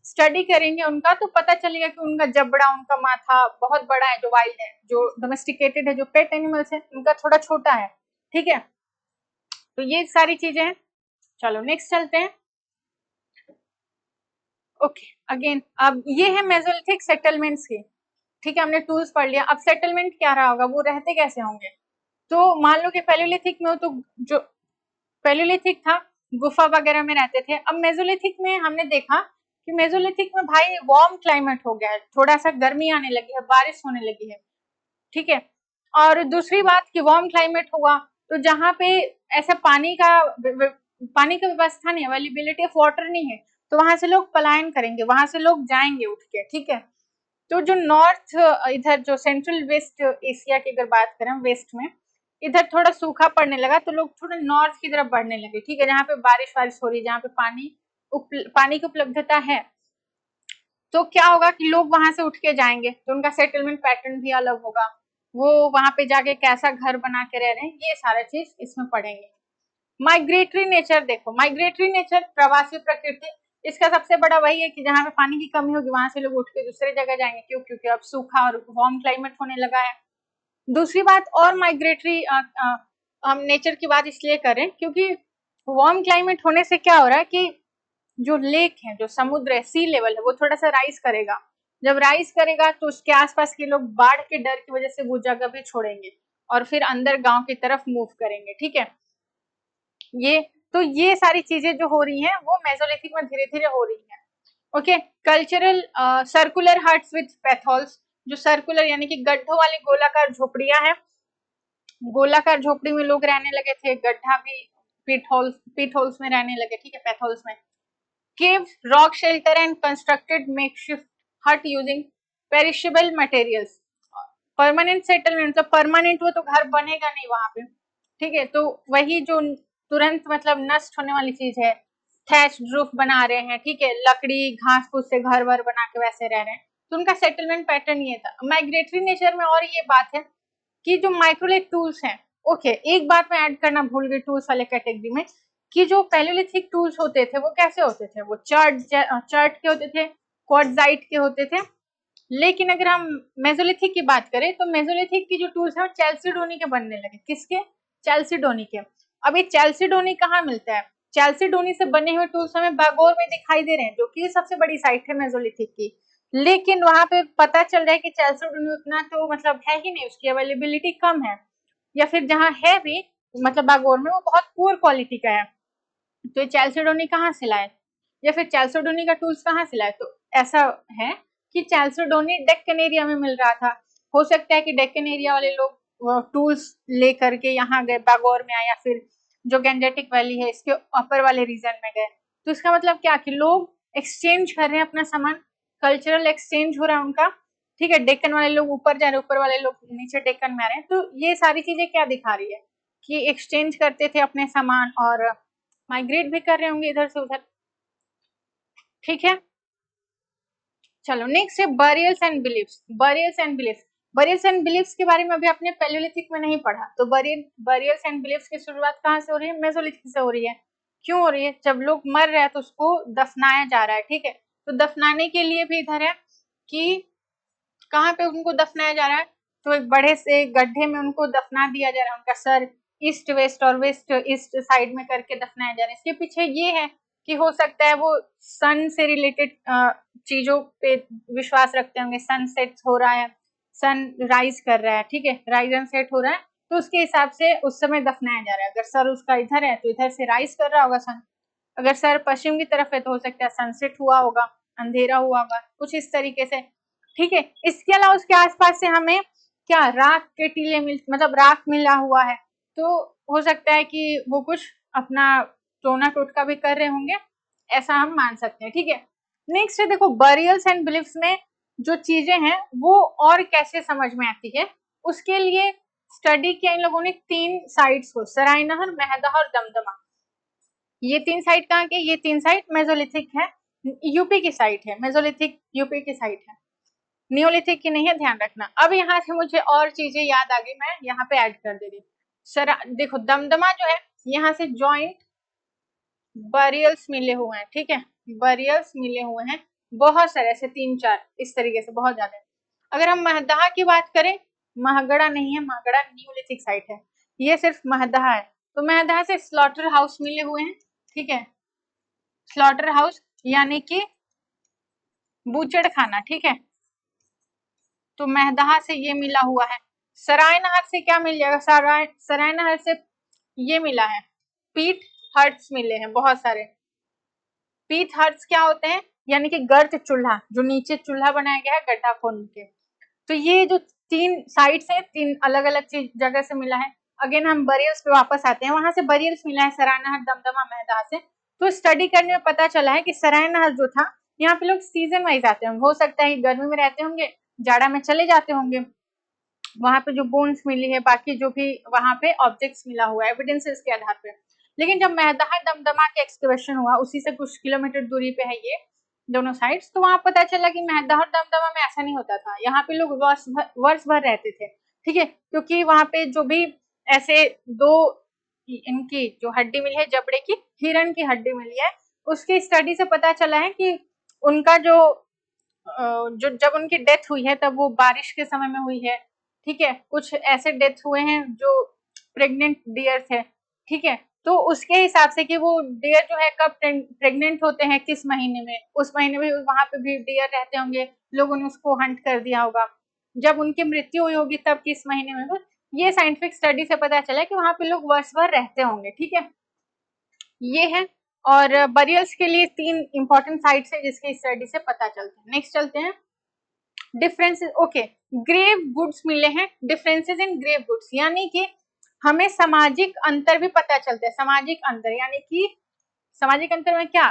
स्टडी करेंगे उनका, तो पता चलेगा कि उनका जबड़ा, उनका माथा बहुत बड़ा है जो वाइल्ड है, जो डोमेस्टिकेटेड है, जो पेट एनिमल्स है, उनका थोड़ा छोटा है, ठीक है। तो ये सारी चीजें हैं। चलो नेक्स्ट चलते हैं। ओके, अगेन अब ये है मेसोलिथिक सेटलमेंट्स की, ठीक है, हमने टूल्स पढ़ लिया। अब सेटलमेंट क्या रहा होगा, वो रहते कैसे होंगे। तो मान लो कि पैलियोलिथिक में हो, तो जो पैलियोलिथिक था, गुफा वगैरह में रहते थे। अब मेसोलिथिक में हमने देखा कि मेसोलिथिक में भाई वार्म क्लाइमेट हो गया है, थोड़ा सा गर्मी आने लगी है, बारिश होने लगी है, ठीक है। और दूसरी बात कि वार्म क्लाइमेट हुआ, तो जहाँ पे ऐसा पानी का व्यवस्था नहीं, अवेलेबिलिटी ऑफ वाटर नहीं है, तो वहां से लोग पलायन करेंगे, वहां से लोग जाएंगे उठ के, ठीक है। तो जो नॉर्थ, इधर जो सेंट्रल वेस्ट एशिया की अगर बात करें, वेस्ट में इधर थोड़ा सूखा पड़ने लगा, तो लोग थोड़ा नॉर्थ की तरफ बढ़ने लगे, ठीक है, जहाँ पे बारिश वारिश हो रही है, जहाँ पे पानी की उपलब्धता है। तो क्या होगा कि लोग वहां से उठ के जाएंगे, तो उनका सेटलमेंट पैटर्न भी अलग होगा, वो वहां पे जाके कैसा घर बना के रह रहे हैं, ये सारा चीज इसमें पढ़ेंगे। माइग्रेटरी नेचर देखो, माइग्रेटरी नेचर, प्रवासी प्रकृति, इसका सबसे बड़ा वही है कि जहाँ पे पानी की कमी होगी, वहां से लोग उठ के दूसरे जगह जाएंगे। क्यों? क्योंकि अब सूखा और वार्म क्लाइमेट होने लगा है। दूसरी बात, और माइग्रेटरी हम नेचर की बात इसलिए करें क्योंकि वार्म क्लाइमेट होने से क्या हो रहा है कि जो लेक है, जो समुद्र है, सी लेवल है, वो थोड़ा सा राइज करेगा। जब राइज करेगा तो उसके आसपास के लोग बाढ़ के डर की वजह से वो जगह भी छोड़ेंगे और फिर अंदर गांव की तरफ मूव करेंगे, ठीक है। ये सारी चीजें जो हो रही हैं, वो मेसोलिथिक में धीरे धीरे हो रही है। Okay, cultural circular huts with postholes, जो सर्कुलर यानी कि गड्ढों वाली गोलाकार झोपड़ियां हैं, गोलाकार झोपड़ी में लोग रहने लगे थे, गड्ढा भी पीट होल्स में रहने लगे, ठीक है, पैथोल्स में। caves, rock shelter and constructed makeshift hut using perishable materials. Permanent settlement, तो परमानेंट वो तो घर बनेगा नहीं वहां पे, ठीक है। तो वही जो तुरंत मतलब नष्ट होने वाली चीज है, थैच रूफ बना रहे हैं, ठीक है, लकड़ी घास फूस से घर वर बना के वैसे रह रहे हैं, तो उनका सेटलमेंट पैटर्न ये था। माइग्रेटरी नेचर में और ये बात है कि जो माइक्रोलिथ टूल्स हैं, ओके, एक बात मैं ऐड करना भूल गई टूल्स वाले कैटेगरी में, कि जो पैलियोलिथिक टूल्स होते थे वो कैसे होते थे, वो चार्ट के होते थे, क्वार्टजाइट के होते थे। लेकिन अगर हम मेसोलिथिक की बात करें, तो मेसोलिथिक की जो टूल्स है वो चैल्सिडोनी के बनने लगे। किसके? चैल्सिडोनी के। अब ये चैल्सिडोनी कहाँ मिलता है? चैल्सिडोनी से बने हुए टूल्स हमें बागोर में दिखाई दे रहे हैं, जो कि सबसे बड़ी साइट है मेसोलिथिक की। लेकिन वहां पे पता चल रहा है कि चैल्सिडोनी उतना तो मतलब है ही नहीं, उसकी अवेलेबिलिटी कम है, या फिर जहाँ है भी मतलब बागोर में, वो बहुत पुअर क्वालिटी का है। तो ये चैल्सिडोनी कहाँ से लाए, या फिर चैल्सिडोनी का टूल्स कहाँ से लाए? तो ऐसा है कि चैल्सिडोनी डेक्कन एरिया में मिल रहा था। हो सकता है कि डेक्कन एरिया वाले लोग टूल्स ले करके यहाँ गए, बागोर में आए, या फिर जो गंजेटिक वैली है इसके अपर वाले रीजन में गए। तो इसका मतलब क्या कि लोग एक्सचेंज कर रहे हैं अपना सामान, कल्चरल एक्सचेंज हो रहा है उनका, ठीक है। डेक्कन वाले लोग ऊपर जा रहे हैं, ऊपर वाले लोग नीचे डेक्कन में आ रहे हैं। तो ये सारी चीजें क्या दिखा रही है कि एक्सचेंज करते थे अपने सामान और माइग्रेट भी कर रहे होंगे इधर से उधर, ठीक है। चलो नेक्स्ट है burials and beliefs. Burials and beliefs के बारे में अभी आपने पैलियोलिथिक में नहीं पढ़ा। तो बरियल्स एंड बिलीफ्स की शुरुआत कहाँ से हो रही है? मेसोलिथिक से हो रही है। क्यों हो रही है? जब लोग मर रहे हैं तो उसको दफनाया जा रहा है, ठीक है। तो दफनाने के लिए भी इधर है कि कहाँ पे उनको दफनाया जा रहा है, तो एक बड़े से गड्ढे में उनको दफना दिया जा रहा है, उनका सर ईस्ट वेस्ट और वेस्ट ईस्ट साइड में करके दफनाया जा रहा है। इसके पीछे ये है कि हो सकता है वो सन से रिलेटेड चीजों पे विश्वास रखते होंगे। सन सेट हो रहा है, सन राइज कर रहा है, ठीक है, राइज एंड सेट हो रहा है, तो उसके हिसाब से उस समय दफनाया जा रहा है। अगर सर उसका इधर है तो इधर से राइज कर रहा होगा सन, अगर सर पश्चिम की तरफ है तो हो सकता है सनसेट हुआ होगा, अंधेरा हुआ होगा, कुछ इस तरीके से, ठीक है। इसके अलावा उसके आसपास से हमें क्या राख के टीले मतलब राख मिला हुआ है, तो हो सकता है कि वो कुछ अपना टोना टोटका भी कर रहे होंगे, ऐसा हम मान सकते हैं, ठीक है। नेक्स्ट है देखो बरियल्स एंड बिलीफ्स में जो चीजें हैं वो और कैसे समझ में आती है, उसके लिए स्टडी किया इन लोगों ने 3 साइट्स को, सरायनहर, महदह और दमदमा। ये 3 साइट कहाँ के, ये 3 साइट मेसोलिथिक है, यूपी की साइट है, मेसोलिथिक यूपी की साइट है, नियोलिथिक की नहीं है, ध्यान रखना। अब यहाँ से मुझे और चीजें याद आ गई, मैं यहाँ पे ऐड कर दे रही हूँ। देखो दमदमा जो है यहाँ से जॉइंट बरियल्स मिले हुए हैं, ठीक है, बरियल्स मिले हुए हैं बहुत सारे, ऐसे 3-4 इस तरीके से, बहुत ज्यादा। अगर हम महदहा की बात करें, महगड़ा नहीं है, महगड़ा न्यूलिथिक साइट है, ये सिर्फ महदहा है। तो महदहा से स्लॉटर हाउस मिले हुए हैं, ठीक है, स्लॉटर हाउस यानी कि बूचड़ खाना, ठीक है, तो महदहा से ये मिला हुआ है। सरायनहर से क्या मिल जाएगा, सरायनहर से ये मिला है, पीट हर्ट्स मिले हैं बहुत सारे। पीट हर्ट्स क्या होते हैं, यानी कि गर्त चूल्हा, जो नीचे चूल्हा बनाया गया है गड्ढा खोद के। तो ये जो 3 साइट्स हैं, 3 अलग अलग चीज जगह से मिला है। अगेन हम बरियल्स पे वापस आते हैं, वहां से बरियल्स मिला है सरायनहर, दमदमा, महदहा से। तो स्टडी करने में पता चला है कि सरायनहर जो था, यहाँ पे लोग सीजन वाइज आते होंगे, हो सकता है गर्मी में रहते होंगे, जाड़ा में चले जाते होंगे। वहां पे जो बोन्स मिली है, बाकी जो भी वहां पे ऑब्जेक्ट्स मिला हुआ है एविडेंसेस के आधार पे। लेकिन जब महदहा दमदमा के एक्सकवेशन हुआ, उसी से कुछ किलोमीटर दूरी पे है ये दोनों साइड्स, तो वहां पता चला कि महदहा और दमदमा में ऐसा नहीं होता था, यहाँ पे लोग वर्ष भर रहते थे, ठीक है, क्योंकि वहां पे जो भी ऐसे 2 इनकी जो हड्डी मिली है जबड़े की, हिरण की हड्डी मिली है, उसकी स्टडी से पता चला है कि उनका जो जब उनकी डेथ हुई है तब वो बारिश के समय में हुई है, ठीक है, कुछ ऐसे डेथ हुए हैं जो प्रेग्नेंट डियर थे, ठीक है, तो उसके हिसाब से कि वो डियर जो है कब प्रेग्नेंट होते हैं, किस महीने में, उस महीने में वहां पे भी डियर रहते होंगे, लोगों ने उसको हंट कर दिया होगा, जब उनकी मृत्यु हुई होगी तब किस महीने में, ये साइंटिफिक स्टडी से पता चला कि वहां पे लोग वर्ष भर रहते होंगे, ठीक है, ये है। और बरियल्स के लिए 3 इंपॉर्टेंट साइट्स है जिसके स्टडी से पता चलता है। नेक्स्ट चलते हैं, डिफरेंसेस, ओके, ग्रेव गुड्स मिले हैं, डिफरेंसेस इन ग्रेव गुड्स, यानी कि हमें सामाजिक अंतर भी पता चलता है। सामाजिक अंतर यानी कि सामाजिक अंतर में क्या,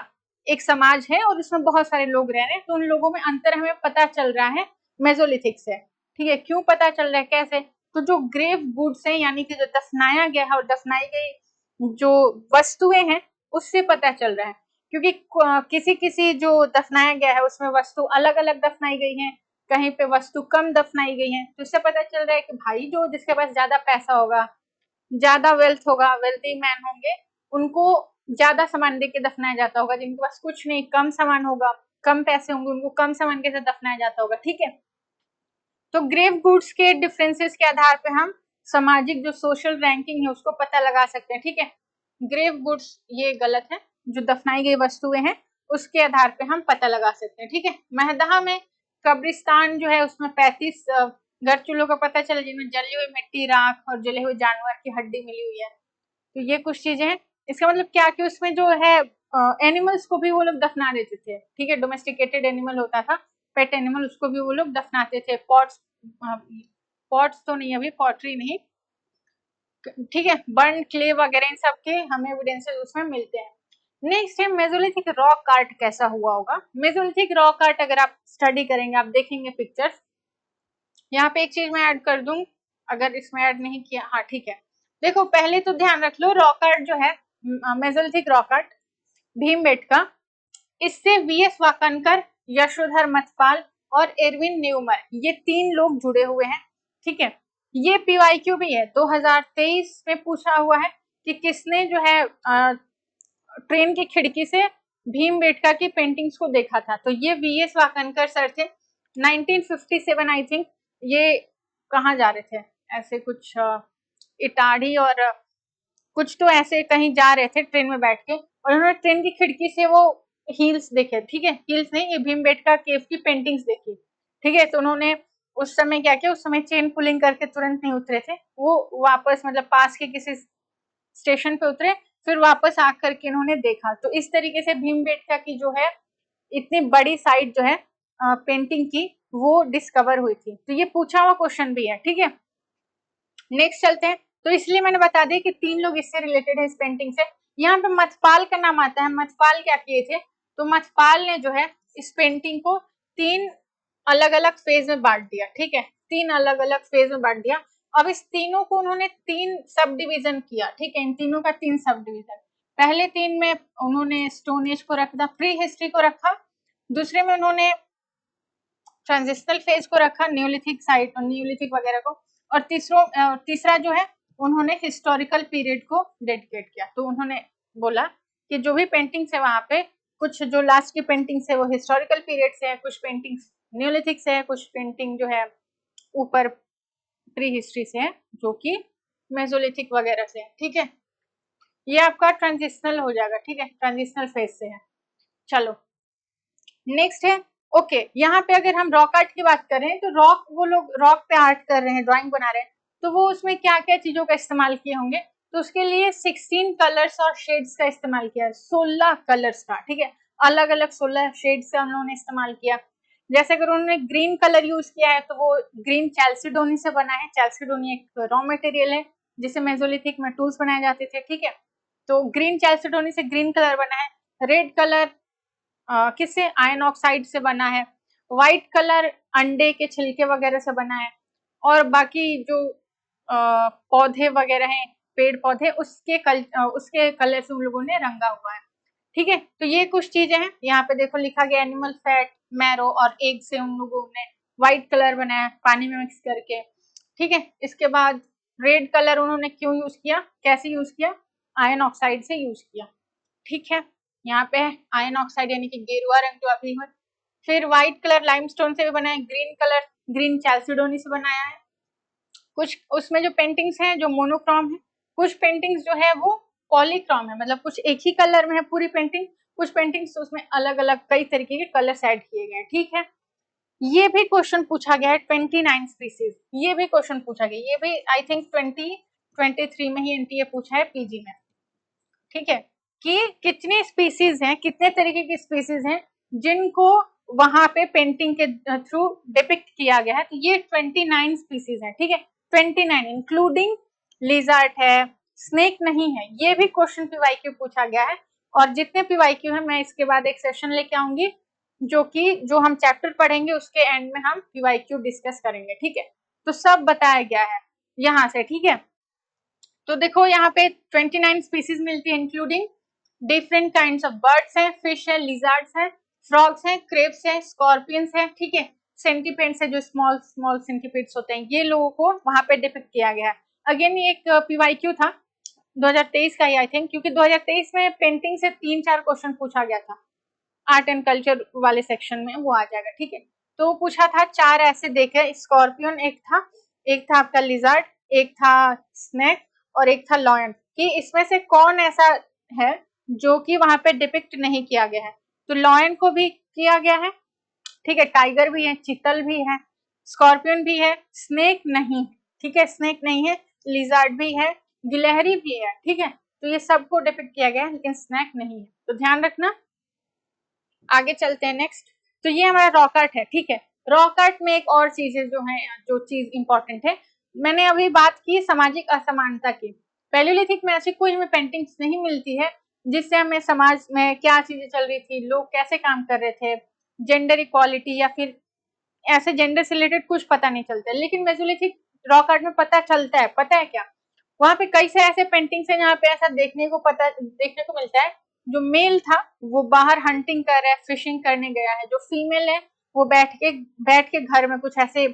एक समाज है और उसमें बहुत सारे लोग रह रहे हैं, तो उन लोगों में अंतर हमें पता चल रहा है मेसोलिथिक से, ठीक है, क्यों पता चल रहा है, कैसे, तो जो ग्रेव गुड्स है यानी कि जो दफनाया गया है और दफनाई गई जो वस्तुएं हैं उससे पता चल रहा है, क्योंकि किसी किसी जो दफनाया गया है उसमें वस्तु अलग अलग दफनाई गई है, कहीं पे वस्तु कम दफनाई गई है, तो इससे पता चल रहा है कि भाई जो जिसके पास ज्यादा पैसा होगा, ज्यादा वेल्थ होगा, वेल्थी मैन होंगे, उनको ज्यादा सामान दे के दफनाया जाता होगा, जिनके पास कुछ नहीं, कम सामान होगा, कम पैसे होंगे, उनको कम सामान के साथ दफनाया जाता होगा, ठीक है। तो ग्रेव गुड्स के डिफरेंसेस के आधार पे हम सामाजिक जो सोशल रैंकिंग है उसको पता लगा सकते हैं, ठीक है। ग्रेव गुड्स ये गलत है, जो दफनाई गई वस्तुएं हैं उसके आधार पे हम पता लगा सकते हैं, ठीक है। महदहा में कब्रिस्तान जो है उसमें 35 घर चूल्हों का पता चला, जिनमें जली हुई मिट्टी, राख और जले हुए जानवर की हड्डी मिली हुई है, तो ये कुछ चीजें हैं। इसका मतलब क्या कि उसमें जो है एनिमल्स को भी वो लोग दफना देते थे, ठीक है, डोमेस्टिकेटेड एनिमल होता था, पेट एनिमल, उसको भी वो लोग दफनाते थे, पॉट्स, पॉट्स तो नहीं, अभी पॉटरी नहीं, ठीक है, बर्न क्ले वगैरह इन सब के हमें एविडेंसेस उसमें मिलते हैं। नेक्स्ट है मेसोलिथिक रॉक आर्ट कैसा हुआ होगा। मेसोलिथिक रॉक आर्ट अगर आप स्टडी करेंगे, आप देखेंगे पिक्चर्स, यहाँ पे एक चीज मैं ऐड कर दूं, अगर इसमें ऐड नहीं किया, हाँ ठीक है, देखो पहले तो ध्यान रख लो, रॉक आर्ट जो है मेसोलिथिक रॉक आर्ट भीमबेटका, इससे वीएस वाकनकर, यशोधर मतपाल और एरविन न्यूमर, ये 3 लोग जुड़े हुए हैं, ठीक है। ये पीवाईक्यू भी है, 2023 में पूछा हुआ है कि किसने जो है ट्रेन की खिड़की से भीमबेटका की पेंटिंग्स को देखा था, तो ये वीएस वाकनकर सर थे, 1957 आई थिंक, ये कहाँ जा रहे थे, ऐसे कुछ इटाढ़ी और कुछ तो ऐसे कहीं जा रहे थे ट्रेन में बैठ के और उन्होंने ट्रेन की खिड़की से वो हील्स देखे, ठीक है, हील्स नहीं, ये भीमबेटका केव की पेंटिंग्स देखी, ठीक है। तो उन्होंने उस समय क्या किया, उस समय चेन पुलिंग करके तुरंत नहीं उतरे थे, वो वापस मतलब पास के किसी स्टेशन पे उतरे, फिर वापस आकर के इन्होंने देखा। तो इस तरीके से भीमबेटका की जो है इतनी बड़ी साइट जो है पेंटिंग की वो डिस्कवर हुई थी। तो ये पूछा हुआ क्वेश्चन भी है, ठीक है। नेक्स्ट चलते हैं। तो इसलिए मैंने बता दिया कि 3 लोग इससे रिलेटेड है इस पेंटिंग से। यहाँ पे मथपाल का नाम आता है। मथपाल क्या किए थे, तो मथपाल ने जो है इस पेंटिंग को 3 अलग अलग फेज में बांट दिया, ठीक है, 3 अलग अलग फेज में बांट दिया। अब इस तीनों को उन्होंने 3 सब डिवीजन किया, ठीक है, इन तीनों का 3 सब डिवीजन। पहले 3 में उन्होंने स्टोन एज को रखा, प्री हिस्ट्री को रखा, दूसरे में उन्होंने ट्रांजिशनल फेज को रखा, न्यूलिथिक साइट और न्यूलिथिक वगैरह को, और तीसरा जो है उन्होंने हिस्टोरिकल पीरियड को डेडिकेट किया। तो उन्होंने बोला कि जो भी पेंटिंग्स है वहां पे, कुछ जो लास्ट की पेंटिंग्स है वो हिस्टोरिकल पीरियड से है, कुछ पेंटिंग्स न्यूलिथिक से है, कुछ पेंटिंग जो है ऊपर प्री हिस्ट्री से है, जो कि मेसोलिथिक वगैरह से है, ठीक है। ये आपका ट्रांजिशनल हो जाएगा, ठीक है, ट्रांजिशनल फेज से है। चलो नेक्स्ट है, ओके, यहाँ पे अगर हम रॉक आर्ट की बात करें तो रॉक, वो लोग रॉक पे आर्ट कर रहे हैं, ड्राइंग बना रहे हैं, तो वो उसमें क्या क्या चीजों का इस्तेमाल किए होंगे, तो उसके लिए 16 कलर्स और शेड्स का इस्तेमाल किया है, 16 कलर्स का, ठीक है, अलग अलग 16 शेड्स का उन्होंने इस्तेमाल किया। जैसे अगर उन्होंने ग्रीन कलर यूज किया है तो वो ग्रीन चैल्सिडोनी से बना है। चैल्सिडोनी एक रॉ मटेरियल है जिसे मेसोलिथिक में टूल्स बनाए जाते थे, ठीक है। तो ग्रीन चैल्सिडोनी से ग्रीन कलर बना है। रेड कलर किससे, आयरन ऑक्साइड से बना है। व्हाइट कलर अंडे के छिलके वगैरह से बना है। और बाकी जो पौधे वगैरह हैं, पेड़ पौधे, उसके कलर से उन लोगों ने रंगा हुआ है, ठीक है। तो ये कुछ चीजें हैं, यहाँ पे देखो लिखा गया एनिमल फैट, मैरो और एग से उन लोगों ने व्हाइट कलर बनाया पानी में मिक्स करके, ठीक है। इसके बाद रेड कलर उन्होंने क्यों यूज किया, कैसे यूज किया, आयरन ऑक्साइड से यूज किया, ठीक है। यहाँ पे आयरन ऑक्साइड यानी कि गेरुआ रंग जो अभी है। फिर व्हाइट कलर लाइमस्टोन से भी बनाया है, ग्रीन कलर ग्रीन चैल्सिडोनी से बनाया है। कुछ उसमें जो पेंटिंग्स हैं जो मोनोक्रोम है, कुछ पेंटिंग्स जो है वो पॉलीक्रोम है, मतलब कुछ एक ही कलर में है पूरी पेंटिंग, कुछ पेंटिंग्स तो उसमें अलग अलग कई तरीके के कलर्स ऐड किए गए हैं, ठीक है। ये भी क्वेश्चन पूछा गया है 29 स्पीसीज, ये भी क्वेश्चन पूछा गया, ये भी आई थिंक 2023 में ही एनटीए पूछा है पीजी में, ठीक है, कि कितनी स्पीसीज हैं, कितने तरीके की स्पीसीज हैं जिनको वहां पे पेंटिंग के थ्रू डिपिक्ट किया गया है। तो ये 29 स्पीसीज है, ठीक है, 29 इंक्लूडिंग लिजर्ट है, स्नेक नहीं है। ये भी क्वेश्चन पीवाईक्यू पूछा गया है। और जितने पीवाईक्यू है मैं इसके बाद एक सेशन लेके आऊंगी जो हम चैप्टर पढ़ेंगे उसके एंड में हम पीवाईक्यू डिस्कस करेंगे, ठीक है। तो सब बताया गया है यहाँ से, ठीक है। तो देखो यहाँ पे 29 स्पीसीज मिलती है, including different kinds of birds हैं, फिश है, लिजर्ड्स हैं, फ्रॉग्स हैं, क्रेब्स हैं, स्कॉर्पियंस हैं, ठीक है, सेंटीपेड्स है जो स्मॉल स्मॉल सेंटीपेड्स होते हैं, ये लोगों को वहां पे डिपिक्ट किया गया है। अगेन ये एक पीवाईक्यू था 2023 का ही आई थिंक, क्योंकि 2023 में पेंटिंग से 3-4 क्वेश्चन पूछा गया था, आर्ट एंड कल्चर वाले सेक्शन में वो आ जाएगा, ठीक है। तो पूछा था 4 ऐसे देखे, स्कॉर्पियन एक था आपका लिजर्ड, एक था स्नेक और एक था लॉयन, कि इसमें से कौन ऐसा है जो कि वहां पे डिपिक्ट नहीं किया गया है। तो लॉयन को भी किया गया है, ठीक है, टाइगर भी है, चीतल भी है, स्कॉर्पियन भी है, स्नेक नहीं, ठीक है, स्नेक नहीं है, लिजर्ड भी है, गिलहरी भी है, ठीक है। तो ये सबको डिपिक्ट किया गया है लेकिन स्नेक नहीं है, तो ध्यान रखना। आगे चलते हैं नेक्स्ट। तो ये हमारा रॉक आर्ट है, ठीक है। रॉक आर्ट में एक और चीजें जो है, जो चीज इंपॉर्टेंट है, मैंने अभी बात की सामाजिक असमानता की। पैलियोलिथिक में ऐसी कोई हमें पेंटिंग्स नहीं मिलती है जिससे हमें समाज में क्या चीजें चल रही थी, लोग कैसे काम कर रहे थे, जेंडर इक्वालिटी या फिर ऐसे जेंडर से रिलेटेड कुछ पता नहीं चलता है। लेकिन मेसोलिथिक रॉक आर्ट में पता चलता है, पता है क्या, वहां पे कई सारे ऐसे पेंटिंग्स हैं जहाँ पे ऐसा देखने को मिलता है, जो मेल था वो बाहर हंटिंग कर रहा है, फिशिंग करने गया है, जो फीमेल है वो बैठ के घर में कुछ ऐसे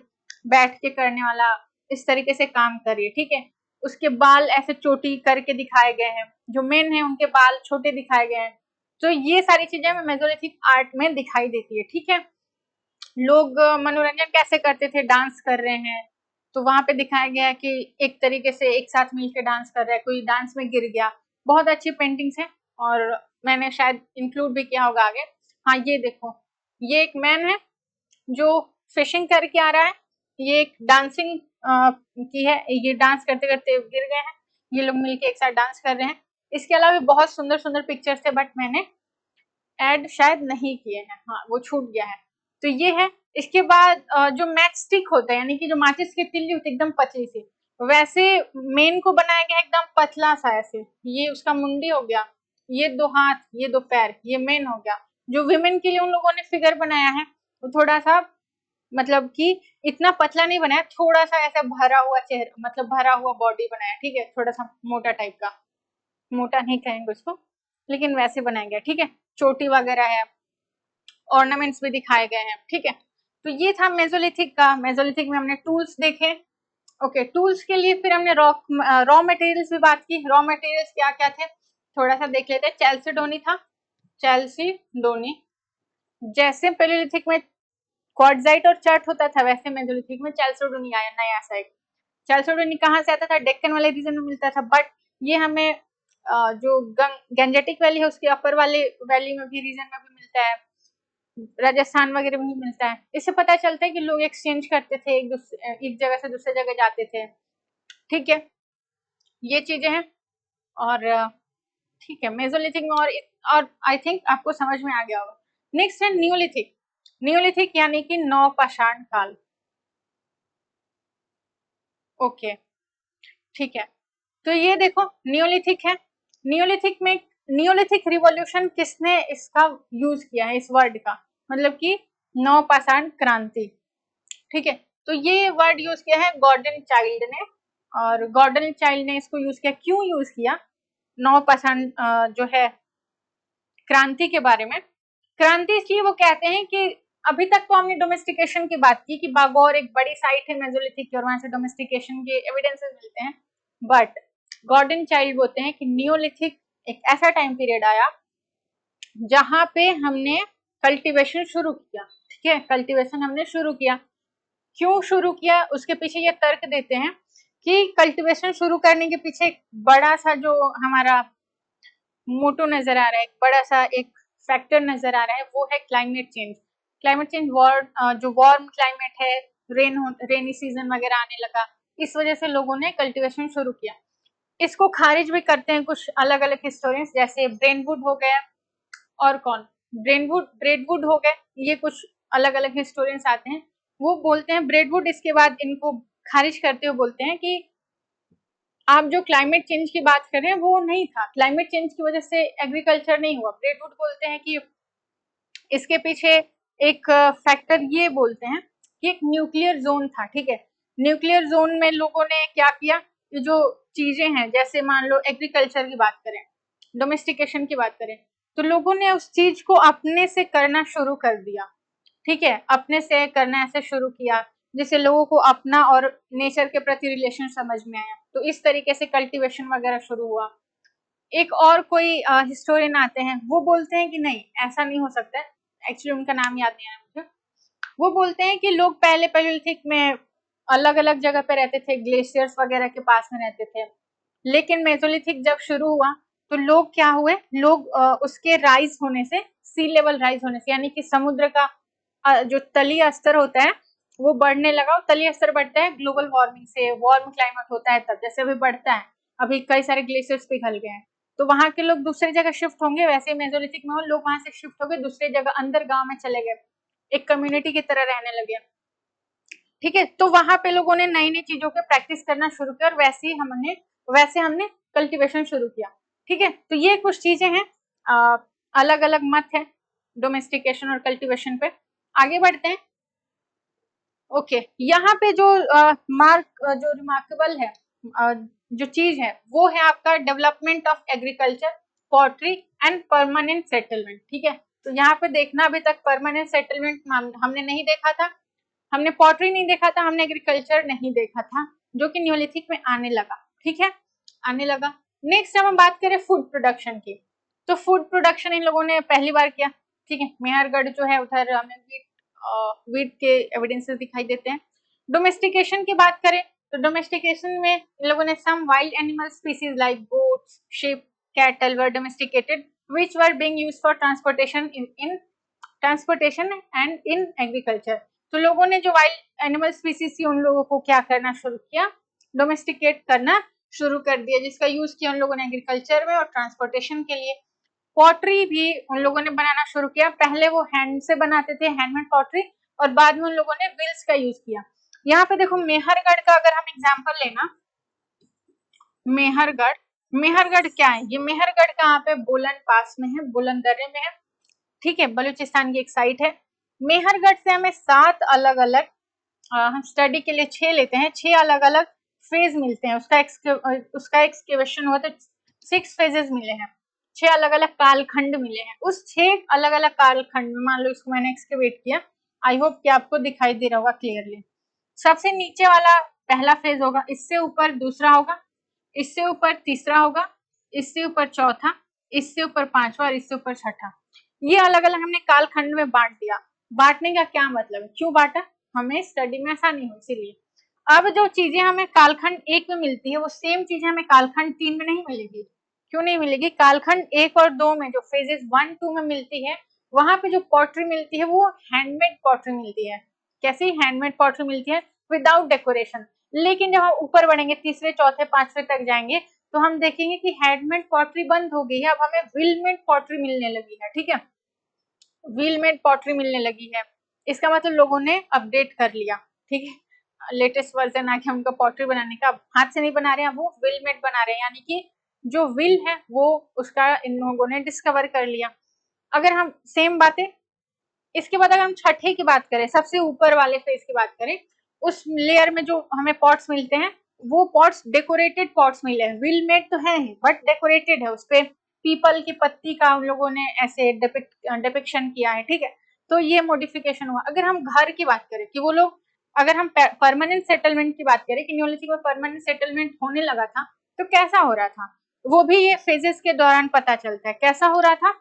बैठ के करने वाला इस तरीके से काम कर रही है, ठीक है। उसके बाल ऐसे चोटी करके दिखाए गए हैं, जो मेन है उनके बाल छोटे दिखाए गए हैं। तो ये सारी चीजें हमें मेसोलिथिक आर्ट में दिखाई देती है, ठीक है। लोग मनोरंजन कैसे करते थे, डांस कर रहे हैं, तो वहां पे दिखाया गया है कि एक तरीके से एक साथ मिलकर डांस कर रहा है, कोई डांस में गिर गया। बहुत अच्छी पेंटिंग्स है और मैंने शायद इंक्लूड भी किया होगा आगे। हाँ ये देखो, ये एक मैन है जो फिशिंग करके आ रहा है, ये एक डांसिंग की है, ये डांस करते करते गिर गए हैं, ये लोग मिलके एक साथ डांस कर रहे हैं। इसके अलावा बहुत सुंदर सुंदर पिक्चर्स थे बट मैंने ऐड शायद नहीं किए हैं, हाँ वो छूट गया है। तो ये है। इसके बाद जो मैच स्टिक होता है, यानी कि जो माचिस की तिल्ली होती है एकदम पतली सी, वैसे मेन को बनाया गया एकदम पतला सा ऐसे। ये उसका मुंडी हो गया, ये 2 हाथ, ये 2 पैर, ये मेन हो गया। जो विमेन के लिए उन लोगों ने फिगर बनाया है वो थोड़ा सा मतलब कि इतना पतला नहीं बनाया, थोड़ा सा ऐसा भरा हुआ चेहरा, मतलब भरा हुआ बॉडी बनाया, ठीक है, थोड़ा सा मोटा टाइप का, मोटा नहीं कहेंगे उसको लेकिन वैसे बनाया गया, ठीक है। चोटी वगैरह है, ऑर्नामेंट्स भी दिखाए गए हैं, ठीक है। तो ये था मेसोलिथिक का। मेसोलिथिक में हमने टूल्स देखे। ओके, टूल्स के लिए फिर हमने रॉ मटेरियल्स भी बात की। रॉ मटेरियल्स क्या क्या थे थोड़ा सा देख लेते हैं। चैल्सिडोनी था, चैल्सिडोनी। जैसे पेलियोलिथिक में क्वार्टजाइट और चर्ट होता था, वैसे मेसोलिथिक में चैल्सिडोनी आया नया सा एक। चैल्सिडोनी कहाँ से आता था? डेक्कन वाले रीजन में मिलता था, बट ये हमें जो गंजेटिक वैली है उसके अपर वाले वैली में भी, रीजन में भी मिलता है, राजस्थान वगैरह में भी मिलता है। इससे पता चलता है कि लोग एक्सचेंज करते थे, एक जगह से दूसरे जगह जाते थे, ठीक है। ये चीजें हैं। और ठीक है, मेसोलिथिक में और आई थिंक आपको समझ में आ गया होगा। नेक्स्ट है न्यूलिथिक। न्यूलिथिक यानी कि नवपाषाण काल। ओके, ठीक है। तो ये देखो न्यूलिथिक है। न्यूलिथिक में न्यूलिथिक रिवॉल्यूशन किसने इसका यूज किया है, इस वर्ड का, मतलब कि नवपाषाण क्रांति, ठीक है। तो ये वर्ड यूज किया है गॉर्डन चाइल्ड ने, और गॉर्डन चाइल्ड ने इसको यूज किया, क्यों यूज किया नवपाषाण जो है क्रांति के बारे में। क्रांति इसलिए वो कहते हैं कि अभी तक तो हमने डोमेस्टिकेशन की बात की कि बागौर एक बड़ी साइट है मेसोलिथिक की और वहां से डोमेस्टिकेशन के एविडेंसेस मिलते हैं, बट गॉर्डन चाइल्ड बोलते हैं कि नियोलिथिक एक ऐसा टाइम पीरियड आया जहां पे हमने कल्टीवेशन शुरू किया, ठीक है। कल्टीवेशन हमने शुरू किया, क्यों शुरू किया उसके पीछे ये तर्क देते हैं कि कल्टीवेशन शुरू करने के पीछे एक बड़ा सा जो हमारा मोटो नजर आ रहा है, एक बड़ा सा एक फैक्टर नजर आ रहा है, वो है क्लाइमेट चेंज। क्लाइमेट चेंज जो वार्म क्लाइमेट है, रेनी सीजन वगैरह आने लगा, इस वजह से लोगों ने कल्टीवेशन शुरू किया। इसको खारिज भी करते हैं कुछ अलग अलग हिस्टोरियंस, जैसे ब्रेनवुड हो गया, और कौन, ब्रेडवुड हो गए, ये कुछ अलग अलग हिस्टोरियंस आते हैं, वो बोलते हैं ब्रेडवुड इसके बाद इनको खारिज करते हुए बोलते हैं कि आप जो क्लाइमेट चेंज की बात कर रहे हैं वो नहीं था, क्लाइमेट चेंज की वजह से एग्रीकल्चर नहीं हुआ। ब्रेडवुड बोलते हैं कि इसके पीछे एक फैक्टर ये बोलते हैं कि एक न्यूक्लियर जोन था, ठीक है। न्यूक्लियर जोन में लोगों ने क्या किया, ये जो चीजें हैं, जैसे मान लो एग्रीकल्चर की बात करें, डोमेस्टिकेशन की बात करें, तो लोगों ने उस चीज को अपने से करना शुरू कर दिया, ठीक है। अपने से करना ऐसे शुरू किया जिससे लोगों को अपना और नेचर के प्रति रिलेशन समझ में आया, तो इस तरीके से कल्टीवेशन वगैरह शुरू हुआ। एक और कोई हिस्टोरियन आते हैं, वो बोलते हैं कि नहीं ऐसा नहीं हो सकता है, एक्चुअली उनका नाम याद नहीं आ रहा मुझे। वो बोलते हैं कि लोग पहले पेलियोलिथिक में अलग अलग जगह पे रहते थे, ग्लेशियर्स वगैरह के पास में रहते थे, लेकिन मेसोलिथिक जब शुरू हुआ तो लोग क्या हुए, लोग उसके राइज होने से, सी लेवल राइज होने से, यानी कि समुद्र का जो तलीय स्तर होता है वो बढ़ने लगा। तलीय स्तर बढ़ता है ग्लोबल वार्मिंग से, वार्म क्लाइमेट होता है तब, जैसे अभी बढ़ता है, अभी कई सारे ग्लेशियर्स पिघल गए हैं, तो वहां के लोग दूसरी जगह शिफ्ट होंगे, वैसे ही मेसोलिथिक में लोग वहां से शिफ्ट हो गए दूसरी जगह, अंदर गांव में चले गए, एक कम्युनिटी की तरह रहने लगे, ठीक है। तो वहां पे लोगों ने नई नई चीजों के प्रैक्टिस करना शुरू किया और वैसे हमने कल्टीवेशन शुरू किया, ठीक है। तो ये कुछ चीजें हैं, अलग अलग मत है डोमेस्टिकेशन और कल्टीवेशन पे। आगे बढ़ते हैं। ओके, यहाँ पे जो जो रिमार्केबल है, जो चीज है वो है आपका development of agriculture, poultry and permanent settlement, ठीक है। तो यहाँ पे देखना, अभी तक परमानेंट सेटलमेंट हमने नहीं देखा था, हमने पोल्ट्री नहीं देखा था, हमने एग्रीकल्चर नहीं देखा था, जो कि न्यूलिथिक में आने लगा, ठीक है, आने लगा। नेक्स्ट हम बात करें फूड प्रोडक्शन की, तो फूड प्रोडक्शन इन लोगों ने पहली बार किया, ठीक है। मेहरगढ़ जो है उधर हमें वीट के एविडेंसेस दिखाई देते हैं। डोमेस्टिकेशन की बात करें तो डोमेस्टिकेशन में इन लोगों ने some wild animal species like goats, sheep, cattle were domesticated which were being used for transportation in transportation and in agriculture. तो लोगों ने जो वाइल्ड एनिमल स्पीसीज थी उन लोगों को क्या करना शुरू किया, डोमेस्टिकेट करना शुरू कर दिया, जिसका यूज किया उन लोगों ने एग्रीकल्चर में और ट्रांसपोर्टेशन के लिए। पॉटरी भी उन लोगों ने बनाना शुरू किया, पहले वो हैंड से बनाते थे, हैंडमेड पॉटरी, और बाद में उन लोगों ने व्हील्स का यूज किया। यहाँ पे देखो मेहरगढ़ का अगर हम एग्जाम्पल लेना, मेहरगढ़, मेहरगढ़ क्या है, ये मेहरगढ़ कहाँ पे, बोलन पास में है, बोलन दर्रे में है, ठीक है, बलूचिस्तान की एक साइट है। मेहरगढ़ से हमें 7 अलग अलग, हम स्टडी के लिए 6 लेते हैं, 6 अलग अलग फेज मिलते हैं, उसका एक्सकेवेशन हुआ तो 6 फेजेस मिले हैं, 6 अलग अलग कालखंड मिले हैं। उस 6 अलग अलग कालखंड में मान लो इसको मैंने एक्सकेवेट किया, आई होप कि आपको दिखाई दे रहा होगा क्लियरली। सबसे नीचे वाला पहला फेज होगा, इससे ऊपर दूसरा होगा, इससे ऊपर तीसरा होगा, इससे ऊपर चौथा, इससे ऊपर पांचवा और इससे ऊपर छठा। ये अलग अलग हमने कालखंड में बांट दिया। बांटने का क्या मतलब है, क्यों बांटा, हमें स्टडी में आसानी हो इसीलिए। अब जो चीजें हमें कालखंड 1 में मिलती है वो सेम चीजें हमें कालखंड 3 में नहीं मिलेगी। क्यों नहीं मिलेगी, कालखंड 1 और 2 में जो फेजेस 1, 2 में मिलती है, वहां पे जो पॉटरी मिलती है वो हैंडमेड पॉटरी मिलती है। कैसी हैंडमेड पॉटरी मिलती है, विदाउट डेकोरेशन। लेकिन जब हम ऊपर बढ़ेंगे, तीसरे चौथे पांचवे तक जाएंगे, तो हम देखेंगे कि हैंडमेड पॉटरी बंद हो गई है, अब हमें व्हीलमेड पॉटरी मिलने लगी है, ठीक है, व्हीलमेड पॉटरी मिलने लगी है। इसका मतलब लोगों ने अपडेट कर लिया, ठीक है, लेटेस्ट वर्जन आके हमको पॉटरी बनाने का, हाथ से नहीं बना रहे हैं, वो व्हीलमेड बना रहे हैं, यानी कि जो व्हील है वो उसका इन लोगों ने डिस्कवर कर लिया। अगर हम सेम बातें, इसके बाद अगर हम छठे की बात करें, सबसे ऊपर वाले फेज की बात करें, उस लेयर में जो हमें पॉट्स मिलते हैं वो पॉट्स डेकोरेटेड पॉट्स मिले हैं, व्हील मेड तो है ही बट डेकोरेटेड है, उसपे पीपल की पत्ती का उन लोगों ने ऐसे डिपिक्शन किया है, ठीक है। तो ये मॉडिफिकेशन हुआ। अगर हम घर की बात करें कि वो लोग, अगर हम परमानेंट सेटलमेंट की बात करें कि न्यूलिथिक में परमानेंट सेटलमेंट होने लगा था, तो कैसा हो रहा था, वो भी ये फेजेस के दौरान पता चलता है कैसा हो रहा था।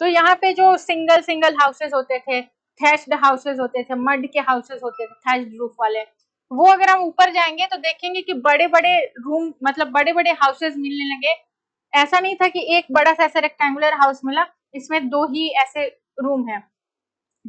तो यहाँ पे जो सिंगल सिंगल हाउसेस होते थे, थैच्ड हाउसेस होते थे, मड के हाउसेस होते थे, थैच्ड रूफ वाले, वो अगर हम ऊपर जाएंगे तो देखेंगे कि बड़े बड़े रूम, मतलब बड़े बड़े हाउसेस मिलने लगे। ऐसा नहीं था कि एक बड़ा सा ऐसा रेक्टेंगुलर हाउस मिला, इसमें 2 ही ऐसे रूम है,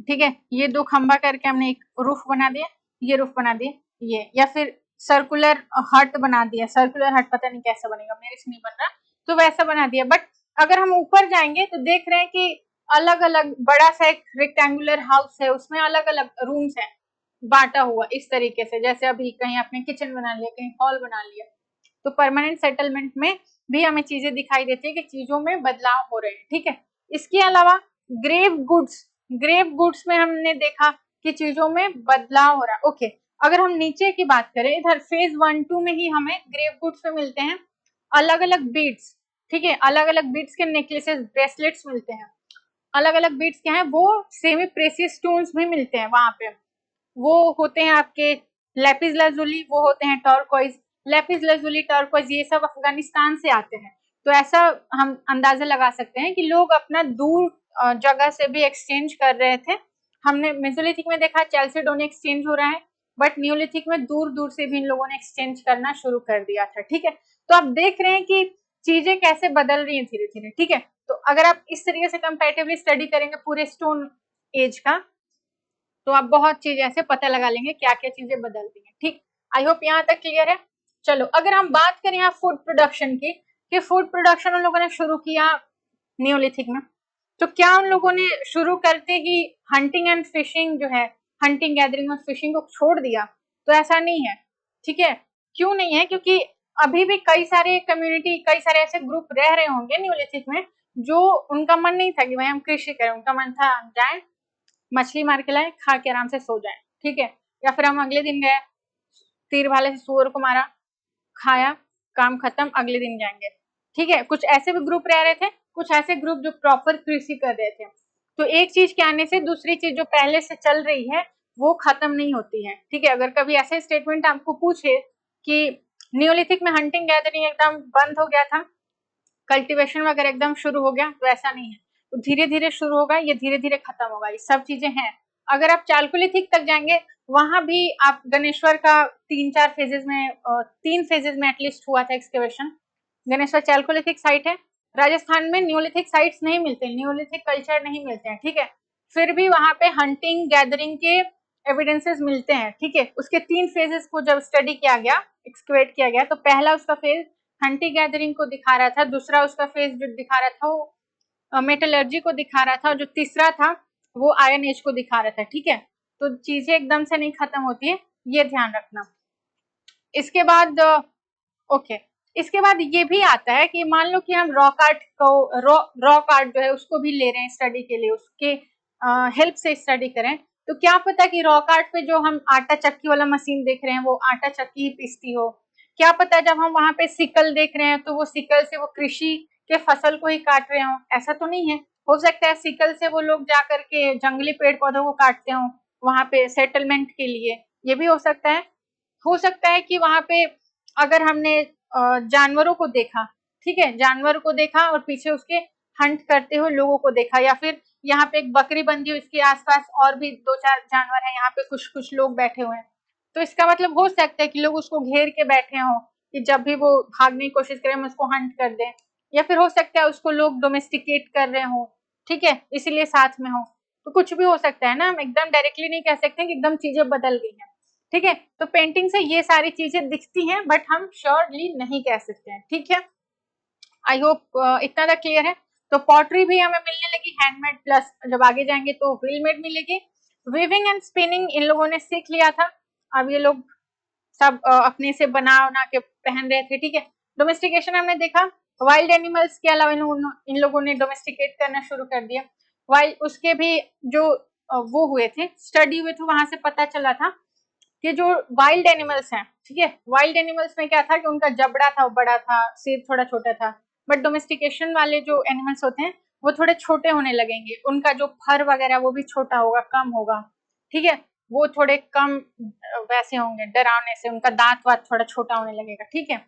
ठीक है, ये 2 खंबा करके हमने एक रूफ बना दिया, ये रूफ बना दिया, ये, या फिर सर्कुलर हट बना दिया, सर्कुलर हट पता नहीं कैसा बनेगा, मेरे से नहीं बन रहा, तो वैसा बना दिया। बट अगर हम ऊपर जाएंगे तो देख रहे हैं कि अलग अलग बड़ा सा एक रेक्टेंगुलर हाउस है, उसमें अलग अलग रूम्स है बांटा हुआ इस तरीके से, जैसे अभी कहीं आपने किचन बना लिया, कहीं हॉल बना लिया। तो परमानेंट सेटलमेंट में भी हमें चीजें दिखाई देती है कि चीजों में बदलाव हो रहे हैं, ठीक है। इसके अलावा ग्रेव गुड्स, ग्रेव गुड्स में हमने देखा कि चीजों में बदलाव हो रहा है, ओके। अगर हम नीचे की बात करें, इधर फेज 1, 2 में ही हमें ग्रेव गुड्स में मिलते हैं अलग अलग बीड्स, ठीक है, अलग अलग बीड्स के नेकलेसेस, ब्रेसलेट्स मिलते हैं। अलग अलग बीड्स क्या है, वो सेमी प्रेसियस स्टोन्स भी मिलते हैं वहां पे, वो होते हैं आपके लेपिस लाजुली, वो होते हैं टर्कोइज, लेपिस लाजुली, टर्कोइज, ये सब अफगानिस्तान से आते हैं। तो ऐसा हम अंदाजा लगा सकते हैं कि लोग अपना दूर जगह से भी एक्सचेंज कर रहे थे। हमने मेसोलिथिक में देखा चैल्सिडोनी एक्सचेंज हो रहा है, बट न्यूलिथिक में दूर दूर से भी इन लोगों ने एक्सचेंज करना शुरू कर दिया था, ठीक है। तो आप देख रहे हैं कि चीजें कैसे बदल रही हैं धीरे धीरे, ठीक है। तो अगर आप इस तरीके से कंपैरेटिवली स्टडी करेंगे पूरे स्टोन एज का, तो आप बहुत चीज ऐसे पता लगा लेंगे क्या क्या चीजें बदलती हैं, ठीक। आई होप यहाँ तक क्लियर है। चलो अगर हम बात करें यहाँ फूड प्रोडक्शन की, कि फूड प्रोडक्शन उन लोगों ने शुरू किया न्यूलिथिक में, तो क्या उन लोगों ने शुरू करते ही हंटिंग एंड फिशिंग जो है, हंटिंग गैदरिंग और फिशिंग को छोड़ दिया, तो ऐसा नहीं है, ठीक है। क्यों नहीं है, क्योंकि अभी भी कई सारे कम्युनिटी, कई सारे ऐसे ग्रुप रह रहे होंगे न्यूलिथिक में जो उनका मन नहीं था कि भाई हम कृषि करें, उनका मन था जाए मछली मार के लाए, खा के आराम से सो जाए, ठीक है। या फिर हम अगले दिन गए, तीर भाले से सुअर को मारा, खाया, काम खत्म, अगले दिन जाएंगे, ठीक है। कुछ ऐसे भी ग्रुप रह रहे थे, कुछ ऐसे ग्रुप जो प्रॉपर कृषि कर रहे थे। तो एक चीज के आने से दूसरी चीज जो पहले से चल रही है वो खत्म नहीं होती है, ठीक है। अगर कभी ऐसे स्टेटमेंट आपको पूछे कि न्यूलिथिक में हंटिंग गैदरिंग एकदम बंद हो गया था, कल्टीवेशन वगैरह एकदम शुरू हो गया, तो ऐसा नहीं है, तो धीरे धीरे शुरू होगा, ये धीरे धीरे खत्म होगा, ये सब चीजें हैं। अगर आप चालकोलिथिक तक जाएंगे वहां भी आप गणेश्वर का 3 फेजेज में एटलीस्ट हुआ था एक्सकेवेशन। गणेश्वर चैल्कोलिथिक साइट है। राजस्थान में न्यूलिथिक साइट्स नहीं मिलते, न्यूलिथिक कल्चर नहीं मिलते हैं, ठीक है। फिर भी वहां पे हंटिंग गैदरिंग के एविडेंसेस मिलते हैं, ठीक है। उसके 3 फेजेस को जब स्टडी किया गया, एक्सकेवेट किया गया, तो पहला उसका फेज हंटिंग गैदरिंग को दिखा रहा था, दूसरा उसका फेज जो दिखा रहा था वो मेटलर्जी को दिखा रहा था, और जो तीसरा था वो आयरन एज को दिखा रहा था, ठीक है। तो चीजें एकदम से नहीं खत्म होती है, ये ध्यान रखना। इसके बाद ओके, इसके बाद ये भी आता है कि मान लो कि हम रॉक आर्ट को रॉक आर्ट जो है उसको भी ले रहे हैं स्टडी के लिए, उसके हेल्प से स्टडी करें, तो क्या पता कि रॉक आर्ट पे जो हम आटा चक्की वाला मशीन देख रहे हैं वो आटा चक्की ही पीसती हो। क्या पता जब हम वहां पे सिकल देख रहे हैं तो वो सिकल से वो कृषि के फसल को ही काट रहे हो, ऐसा तो नहीं है। हो सकता है सिकल से वो लोग जा करके जंगली पेड़ पौधों को काटते हो वहां पे सेटलमेंट के लिए, ये भी हो सकता है। हो सकता है कि वहां पे अगर हमने जानवरों को देखा, ठीक है, जानवर को देखा और पीछे उसके हंट करते हुए लोगों को देखा, या फिर यहाँ पे एक बकरी बंधी हुई, इसके आसपास और भी 2-4 जानवर हैं, यहाँ पे कुछ कुछ लोग बैठे हुए हैं, तो इसका मतलब हो सकता है कि लोग उसको घेर के बैठे हों कि जब भी वो भागने की कोशिश करे हम उसको हंट कर दें, या फिर हो सकता है उसको लोग डोमेस्टिकेट कर रहे हो, ठीक है, इसीलिए साथ में हो। तो कुछ भी हो सकता है ना, हम एकदम डायरेक्टली नहीं कह सकते कि एकदम चीजें बदल गई हैं, ठीक है। तो पेंटिंग से ये सारी चीजें दिखती हैं, बट हम श्योरली नहीं कह सकते हैं, ठीक है। आई होप इतना तक क्लियर है। तो पॉटरी भी हमें मिलने लगी, हैंडमेड प्लस जब आगे जाएंगे तो व्हीलमेड मिलेगी। वीविंग एंड स्पिनिंग इन लोगों ने सीख लिया था, अब ये लोग सब अपने से बना के पहन रहे थे, ठीक है। डोमेस्टिकेशन हमने देखा, वाइल्ड एनिमल्स के अलावा इन लोगों ने डोमेस्टिकेट करना शुरू कर दिया। वाइल्ड उसके भी जो वो हुए थे, स्टडी हुए थे, वहां से पता चला था कि जो वाइल्ड एनिमल्स हैं, ठीक है, वाइल्ड एनिमल्स में क्या था कि उनका जबड़ा था वो बड़ा था, सिर थोड़ा छोटा था, बट डोमेस्टिकेशन वाले जो एनिमल्स होते हैं वो थोड़े छोटे होने लगेंगे, उनका जो फर वगैरह वो भी छोटा होगा, कम होगा, ठीक है, वो थोड़े कम वैसे होंगे डरावने से, उनका दांत वात थोड़ा छोटा होने लगेगा, ठीक है।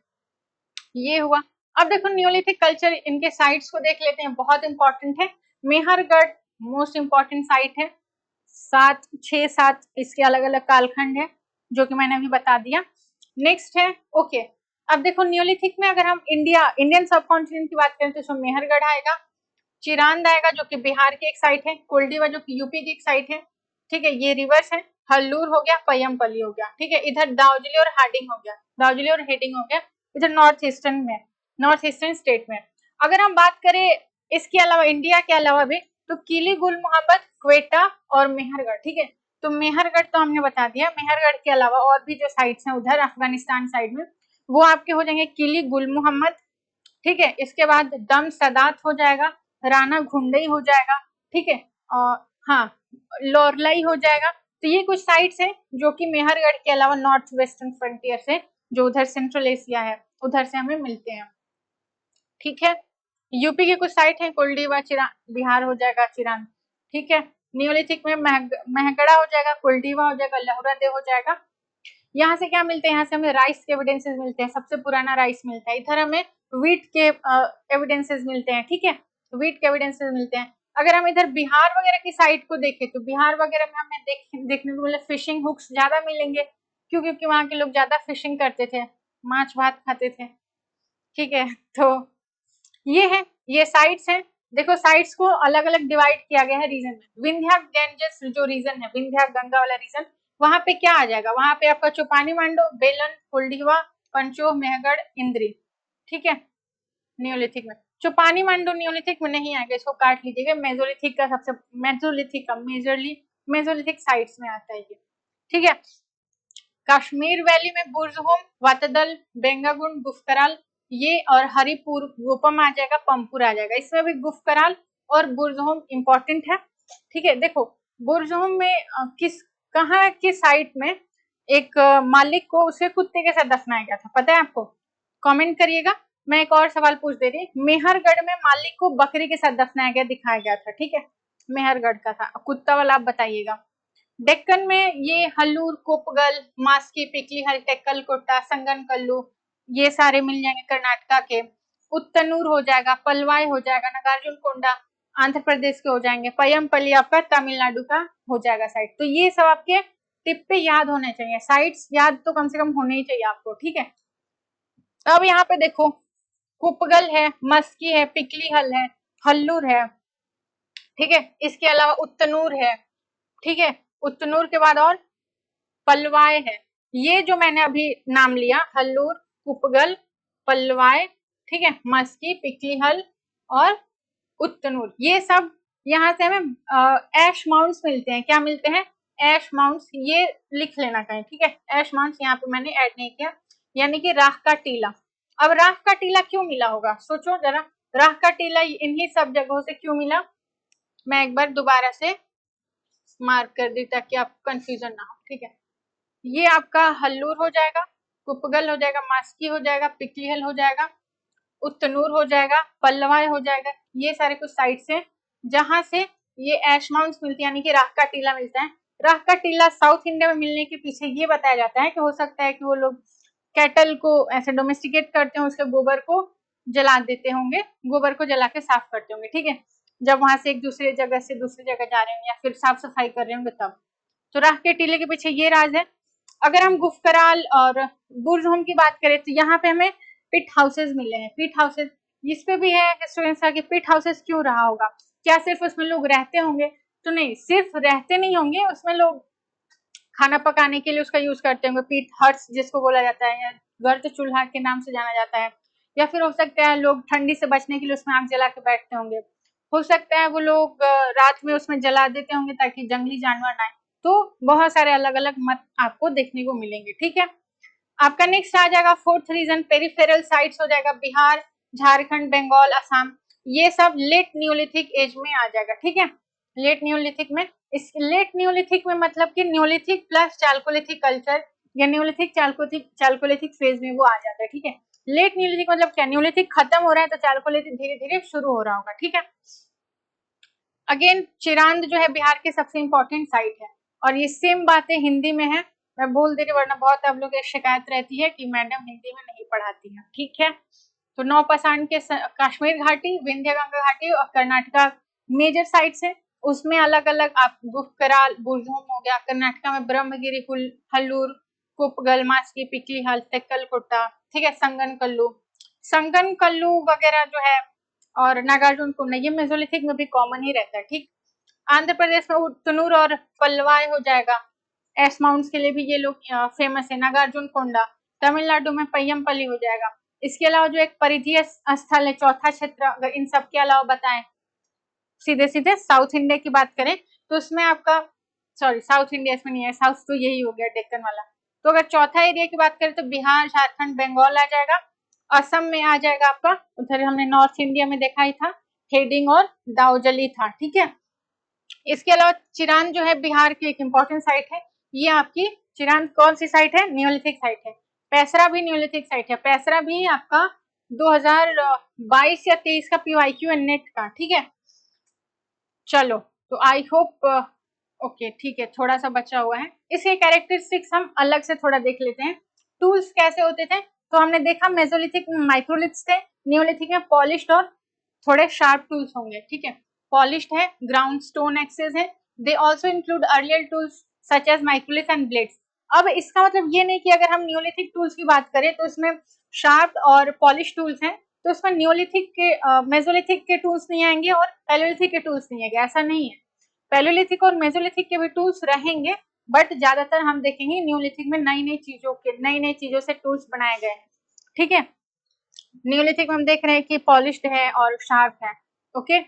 ये हुआ। अब देखो न्यूलिथिक कल्चर, इनके साइट्स को देख लेते हैं, बहुत इंपॉर्टेंट है। मेहरगढ़ मोस्ट इंपॉर्टेंट साइट है, 6-7 इसके अलग अलग कालखंड है जो कि मैंने अभी बता दिया। नेक्स्ट है ओके, अब देखो न्यूलिथिक में अगर हम इंडियन सब कॉन्टिनेंट की बात करें तो इसमें मेहरगढ़ आएगा, चिरांद आएगा जो कि बिहार की एक साइट है, कोल्डीवा जो कि यूपी की एक साइट है, ठीक है, ये रिवर्स है, हल्लूर हो गया, पय्यमपल्ली हो गया, ठीक है, इधर दाउजिली और हार्डिंग हो गया, दाउजिली और हेडिंग हो गया, इधर नॉर्थ ईस्टर्न स्टेट में। अगर हम बात करें इसके अलावा इंडिया के अलावा भी, तो किली गुल मोहम्मद, क्वेटा और मेहरगढ़, ठीक है। तो मेहरगढ़ तो हमने बता दिया, मेहरगढ़ के अलावा और भी जो साइट्स हैं उधर अफगानिस्तान साइड में, वो आपके हो जाएंगे किली गुल मोहम्मद, ठीक है, इसके बाद दम सदात हो जाएगा, राना घुंडई हो जाएगा, ठीक है, और हाँ लोरलाई हो जाएगा। तो ये कुछ साइट्स हैं जो कि मेहरगढ़ के अलावा नॉर्थ वेस्टर्न फ्रंटियर से, जो उधर सेंट्रल एशिया है, उधर से हमें मिलते हैं, ठीक है। यूपी के कुछ साइट है, कुलडीवा, बिहार हो जाएगा चिरान, ठीक है। नियोलिथिक में महगड़ा हो जाएगा, कुलडीवा हो जाएगा, लहुरादेव हो जाएगा। यहाँ से क्या मिलते हैं, यहाँ से हमें राइस के एविडेंसेस मिलते हैं, सबसे पुराना राइस मिलता है, इधर हमें व्हीट के एविडेंसेस मिलते हैं, ठीक है, व्हीट के एविडेंसेस मिलते हैं। अगर हम इधर बिहार वगैरह की साइट को देखें तो बिहार वगैरह में हमें देखने को मिले फिशिंग हुक्स ज्यादा मिलेंगे, क्यों, क्योंकि वहाँ के लोग ज्यादा फिशिंग करते थे, माछ भात खाते थे, ठीक है। तो ये है, ये साइट्स हैं। देखो साइट्स को अलग अलग डिवाइड किया गया है रीजन में। विंध्या गैंजेस जो रीजन है, विंध्या गंगा वाला रीजन, वहां पे क्या आ जाएगा, वहां पे आपका चौपानी मांडो, बेलन, कुलडीवा, पंचो, मेहगढ़, इंद्री, ठीक है, नियोलिथिक में। चौपानी मांडो नियोलिथिक में नहीं आएगा, इसको काट लीजिएगा, मेसोलिथिक का सबसे मेसोलिथिक का मेसोलिथिक साइट्स में आता है ये, ठीक है। कश्मीर वैली में बुर्जहोम, वातदल, बेंगागुंड, गुफकराल, ये और हरिपुर, गोपम आ जाएगा, पंपुर आ जाएगा, इसमें भी गुफकराल और बुर्जहोम इंपॉर्टेंट है, ठीक है। देखो बुर्जहोम में कहाँ की साइट में एक मालिक को उसके कुत्ते के साथ दफनाया गया था, पता है आपको? कमेंट करिएगा। मैं एक और सवाल पूछ दे रही, मेहरगढ़ में मालिक को बकरी के साथ दफनाया गया दिखाया गया था, ठीक है, मेहरगढ़ का था, कुत्ता वाला आप बताइएगा। डेक्कन में ये हल्लूर, कोपगल, मास्की, पिकली हल, टेक्कल कोट्टा, संगन कल्लू, ये सारे मिल जाएंगे कर्नाटका के। उत्तनूर हो जाएगा, पलवाई हो जाएगा, नागार्जुन कोंडा आंध्र प्रदेश के हो जाएंगे, पय्यमपल्ली आपका तमिलनाडु का हो जाएगा साइड। तो ये सब आपके टिप पे याद होने चाहिए, साइड्स याद तो कम से कम होने ही चाहिए आपको, ठीक है। अब यहाँ पे देखो, कुपगल है, मस्की है, पिकली हल है, हल्लूर है, ठीक है। इसके अलावा उत्तनूर है, ठीक है। उत्तनूर के बाद और पलवाय है। ये जो मैंने अभी नाम लिया, हल्लूर, कुपगल, पलवाय, ठीक है, मस्की, पिकली हल और उत्तनूर, ये सब यहाँ से हमें ऐश माउंट्स मिलते हैं। क्या मिलते हैं? ऐश माउंट्स, ये लिख लेना कहीं, ठीक है। ऐश माउंट्स यहाँ पे मैंने ऐड नहीं किया, यानी कि राख का टीला। अब राख का टीला क्यों मिला होगा, सोचो जरा, राख का टीला इन्हीं सब जगहों से क्यों मिला? मैं एक बार दोबारा से मार्क कर दी ताकि आपको कंफ्यूजन ना हो, ठीक है। ये आपका हल्लूर हो जाएगा, कुपगल हो जाएगा, मास्की हो जाएगा, पिकलीहल हो जाएगा, उत्तनूर हो जाएगा, पल्लवाय हो जाएगा। ये सारे कुछ साइट्स हैं जहां से ये ऐश माउंट्स मिलती है, यानी कि राख का टीला मिलता है। राख का टीला साउथ इंडिया में मिलने के पीछे ये बताया जाता है कि हो सकता है कि वो लोग कैटल को ऐसे डोमेस्टिकेट करते हैं, उसके गोबर को जला देते होंगे, गोबर को जला के साफ करते होंगे, ठीक है, जब वहां से एक दूसरे जगह से दूसरी जगह जा रहे होंगे या फिर साफ सफाई कर रहे होंगे तब। तो राख के टीले के पीछे ये राज है। अगर हम गुफकराल और बुर्जहोम की बात करें तो यहाँ पे हमें पिट हाउसेज मिले हैं। पिट हाउसेज, इस पे भी है स्टूडेंट्स का कि पिट हाउसेज क्यों रहा होगा, क्या सिर्फ उसमें लोग रहते होंगे? तो नहीं, सिर्फ रहते नहीं होंगे, उसमें लोग खाना पकाने के लिए उसका यूज करते होंगे, पीट हट्स जिसको बोला जाता है, या गर्द चूल्हा के नाम से जाना जाता है। या फिर हो सकता है लोग ठंडी से बचने के लिए उसमें आग जला के बैठते होंगे। हो सकता है वो लोग रात में उसमें जला देते होंगे ताकि जंगली जानवर ना आए। तो बहुत सारे अलग अलग मत आपको देखने को मिलेंगे, ठीक है। आपका नेक्स्ट आ जाएगा फोर्थ रीजन, पेरिफेरल साइट्स हो जाएगा बिहार, झारखंड, बंगाल, असम। ये सब लेट न्यूलिथिक एज में आ जाएगा, ठीक है। लेट न्यूलिथिक में, इस लेट न्यूलिथिक में मतलब कि न्यूलिथिक प्लस चाल्कोलिथिक कल्चर या न्यूलिथिक चाल्कोलिथिक फेज में वो आ जाता है, ठीक है। लेट न्यूलिथिक मतलब क्या, न्यूलिथिक खत्म हो रहा है तो चाल्कोलिथिक धीरे धीरे शुरू हो रहा होगा, ठीक है। अगेन चिरांद जो है बिहार की सबसे इंपॉर्टेंट साइट है, और ये सेम बातें हिंदी में है, मैं बोल दे रही, वरना बहुत आप लोग शिकायत रहती है कि मैडम हिंदी में नहीं पढ़ाती है, ठीक है। तो नौपाषाण के कश्मीर घाटी, विंध्य गंगा घाटी और कर्नाटका मेजर साइट्स है, उसमें अलग अलग आप गुफकराल, बुर्जहोम हो गया, कर्नाटका में ब्रह्मगिरी, हल्लूर, कुपगल, मास्की, पिकली हल, तेक्कलकोटा, ठीक है, संगन कल्लू वगैरह जो है, और नागार्जुन कुंडा, ये मेसोलिथिक में भी कॉमन ही रहता है, ठीक। आंध्र प्रदेश में उत्तनूर और पल्लवाय हो जाएगा, एस माउंट्स के लिए भी ये लोग फेमस है, नागार्जुन कोंडा। तमिलनाडु में पय्यमपल्ली हो जाएगा। इसके अलावा जो एक परिधीय स्थल है, चौथा क्षेत्र, अगर इन सब के अलावा बताएं, सीधे सीधे साउथ इंडिया की बात करें तो उसमें आपका, सॉरी साउथ इंडिया इसमें नहीं है, साउथ तो यही हो गया डेक्कन वाला। तो अगर चौथा एरिया की बात करें तो बिहार, झारखंड, बंगाल आ जाएगा। असम में आ जाएगा आपका, उधर हमने नॉर्थ इंडिया में देखा ही था, हेडिंग और दाउजली था, ठीक है। इसके अलावा चिरांद जो है बिहार की एक इंपॉर्टेंट साइट है। ये आपकी चिरांद कौन सी साइट है? न्यूलिथिक साइट है। पैसरा भी न्यूलिथिक साइट है, पैसरा भी आपका 2022 या 23 का PYQ है नेट का, ठीक है। चलो, तो आई होप ओके, ठीक है, थोड़ा सा बचा हुआ है, इसके कैरेक्टरिस्टिक्स हम अलग से थोड़ा देख लेते हैं। टूल्स कैसे होते थे, तो हमने देखा मेसोलिथिक में माइक्रोलिथ्स थे, न्यूलिथिक में पॉलिश्ड और थोड़े शार्प टूल्स होंगे, ठीक है। पॉलिश्ड है, ग्राउंड स्टोन एक्सेस है, they also include earlier tools such as microlith and blades. अब इसका मतलब ये नहीं कि अगर हम न्यूलिथिक टूल्स की बात करें तो इसमें शार्प और पॉलिश टूल्स हैं, तो इसमें न्यूलिथिक के मेसोलिथिक के टूल्स नहीं आएंगे और पैलियोलिथिक के टूल्स नहीं आएंगे, ऐसा नहीं है। पैलियोलिथिक और मेसोलिथिक के भी टूल्स रहेंगे, बट ज्यादातर हम देखेंगे न्यूलिथिक में नई नई चीजों से टूल्स बनाए गए हैं, ठीक है। न्यूलिथिक में हम देख रहे हैं कि पॉलिश्ड है और शार्प है, ओके।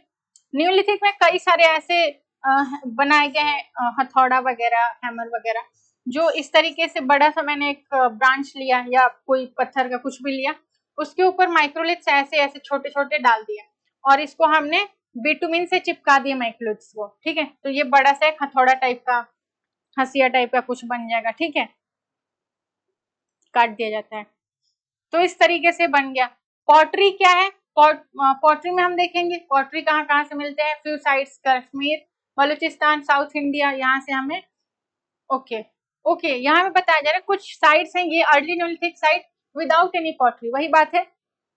न्यूलिथिक में कई सारे ऐसे बनाए गए हैं हथौड़ा वगैरह, हैमर वगैरह, जो इस तरीके से बड़ा सा मैंने एक ब्रांच लिया या कोई पत्थर का कुछ भी लिया, उसके ऊपर माइक्रोलिथ्स ऐसे ऐसे छोटे छोटे डाल दिए और इसको हमने बिटुमिन से चिपका दिया माइक्रोलिथ्स को, ठीक है। तो ये बड़ा सा एक हथौड़ा टाइप का, हसिया टाइप का कुछ बन जाएगा, ठीक है, काट दिया जाता है। तो इस तरीके से बन गया। पॉटरी क्या है? पॉटरी में हम देखेंगे पॉटरी कहाँ कहाँ से मिलते हैं, few sites, Kashmir, Balochistan, south India, यहाँ से हमें ओके यहाँ पे बताया जा रहा है कुछ साइट्स हैं ये early Neolithic site without any pottery. वही बात है,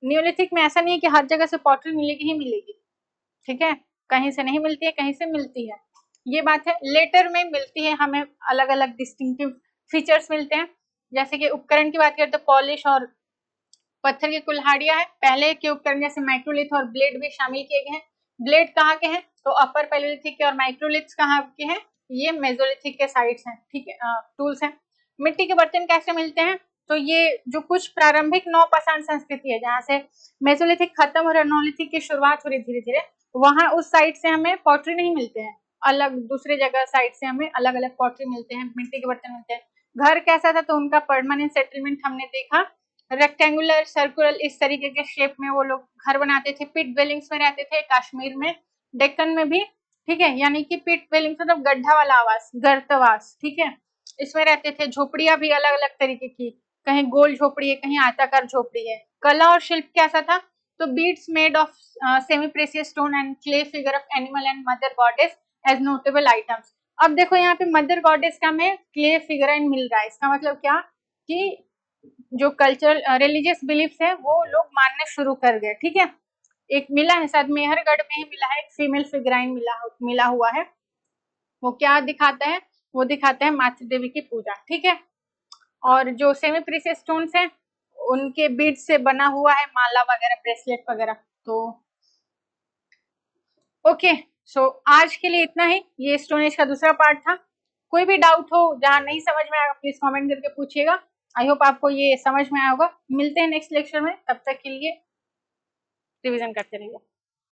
न्यूलिथिक में ऐसा नहीं है कि हर जगह से पॉटरी मिलेगी ही मिलेगी, ठीक है, कहीं से नहीं मिलती है, कहीं से मिलती है। ये बात है। लेटर में मिलती है हमें अलग अलग डिस्टिंक्टिव फीचर्स मिलते हैं, जैसे कि उपकरण की बात करें तो पॉलिश और पत्थर की कुल्हाड़ियां है। पहले के उपकरण जैसे माइक्रोलिथ और ब्लेड भी शामिल किए गए हैं। ब्लेड कहाँ के हैं तो अपर पैलेलिथिक के, और माइक्रोलिथ्स कहाँ के हैं, ये मेसोलिथिक के साइड्स हैं, ठीक है, टूल्स हैं। मिट्टी के बर्तन कैसे मिलते हैं तो ये जो कुछ प्रारंभिक नौपाषाण संस्कृति है जहाँ से मेसोलिथिक खत्म और एनोलिथिक की शुरुआत हो रही धीरे धीरे, वहां उस साइड से हमें पॉटरी नहीं मिलते हैं, अलग दूसरे जगह साइड से हमें अलग अलग पॉटरी मिलते हैं, मिट्टी के बर्तन मिलते हैं। घर कैसा था तो उनका परमानेंट सेटलमेंट हमने देखा, रेक्टेंगुलर सर्कुलर इस तरीके के शेप में वो लोग घर बनाते थे। पिट वेलिंग्स में रहते थे, कश्मीर में, डेक्कन में भी, ठीक है, यानी कि पिट वेलिंग्स मतलब गड्ढा वाला आवास, गर्तवास, ठीक है, इसमें रहते थे। झोपड़ियां भी अलग अलग तरीके की, कहीं गोल झोपड़ी है, कहीं आयताकार झोपड़ी है। कला और शिल्प कैसा था तो beads made of semi precious stone and clay figure of animal and mother goddess as notable items. अब देखो यहाँ पे मदर गॉडेस का हमें क्ले फिगर मिल रहा है, इसका मतलब क्या कि जो कल्चरल रिलीजियस बिलीफ्स है वो लोग मानने शुरू कर गए, ठीक है। एक मिला है शायद मेहरगढ़ में ही मिला है, एक फीमेल फिगराइन मिला हुआ है। वो क्या दिखाता है, वो दिखाता है मातृ देवी की पूजा, ठीक है। और जो सेमी प्रीशियस स्टोन्स हैं उनके बीड से बना हुआ है माला वगैरह, ब्रेसलेट वगैरह। तो ओके, सो आज के लिए इतना ही, ये स्टोन एज का दूसरा पार्ट था। कोई भी डाउट हो जहाँ नहीं समझ में आएगा प्लीज कमेंट करके पूछिएगा। आई होप आपको ये समझ में आया होगा। मिलते हैं नेक्स्ट लेक्चर में, तब तक के लिए रिवीजन करते रहिए।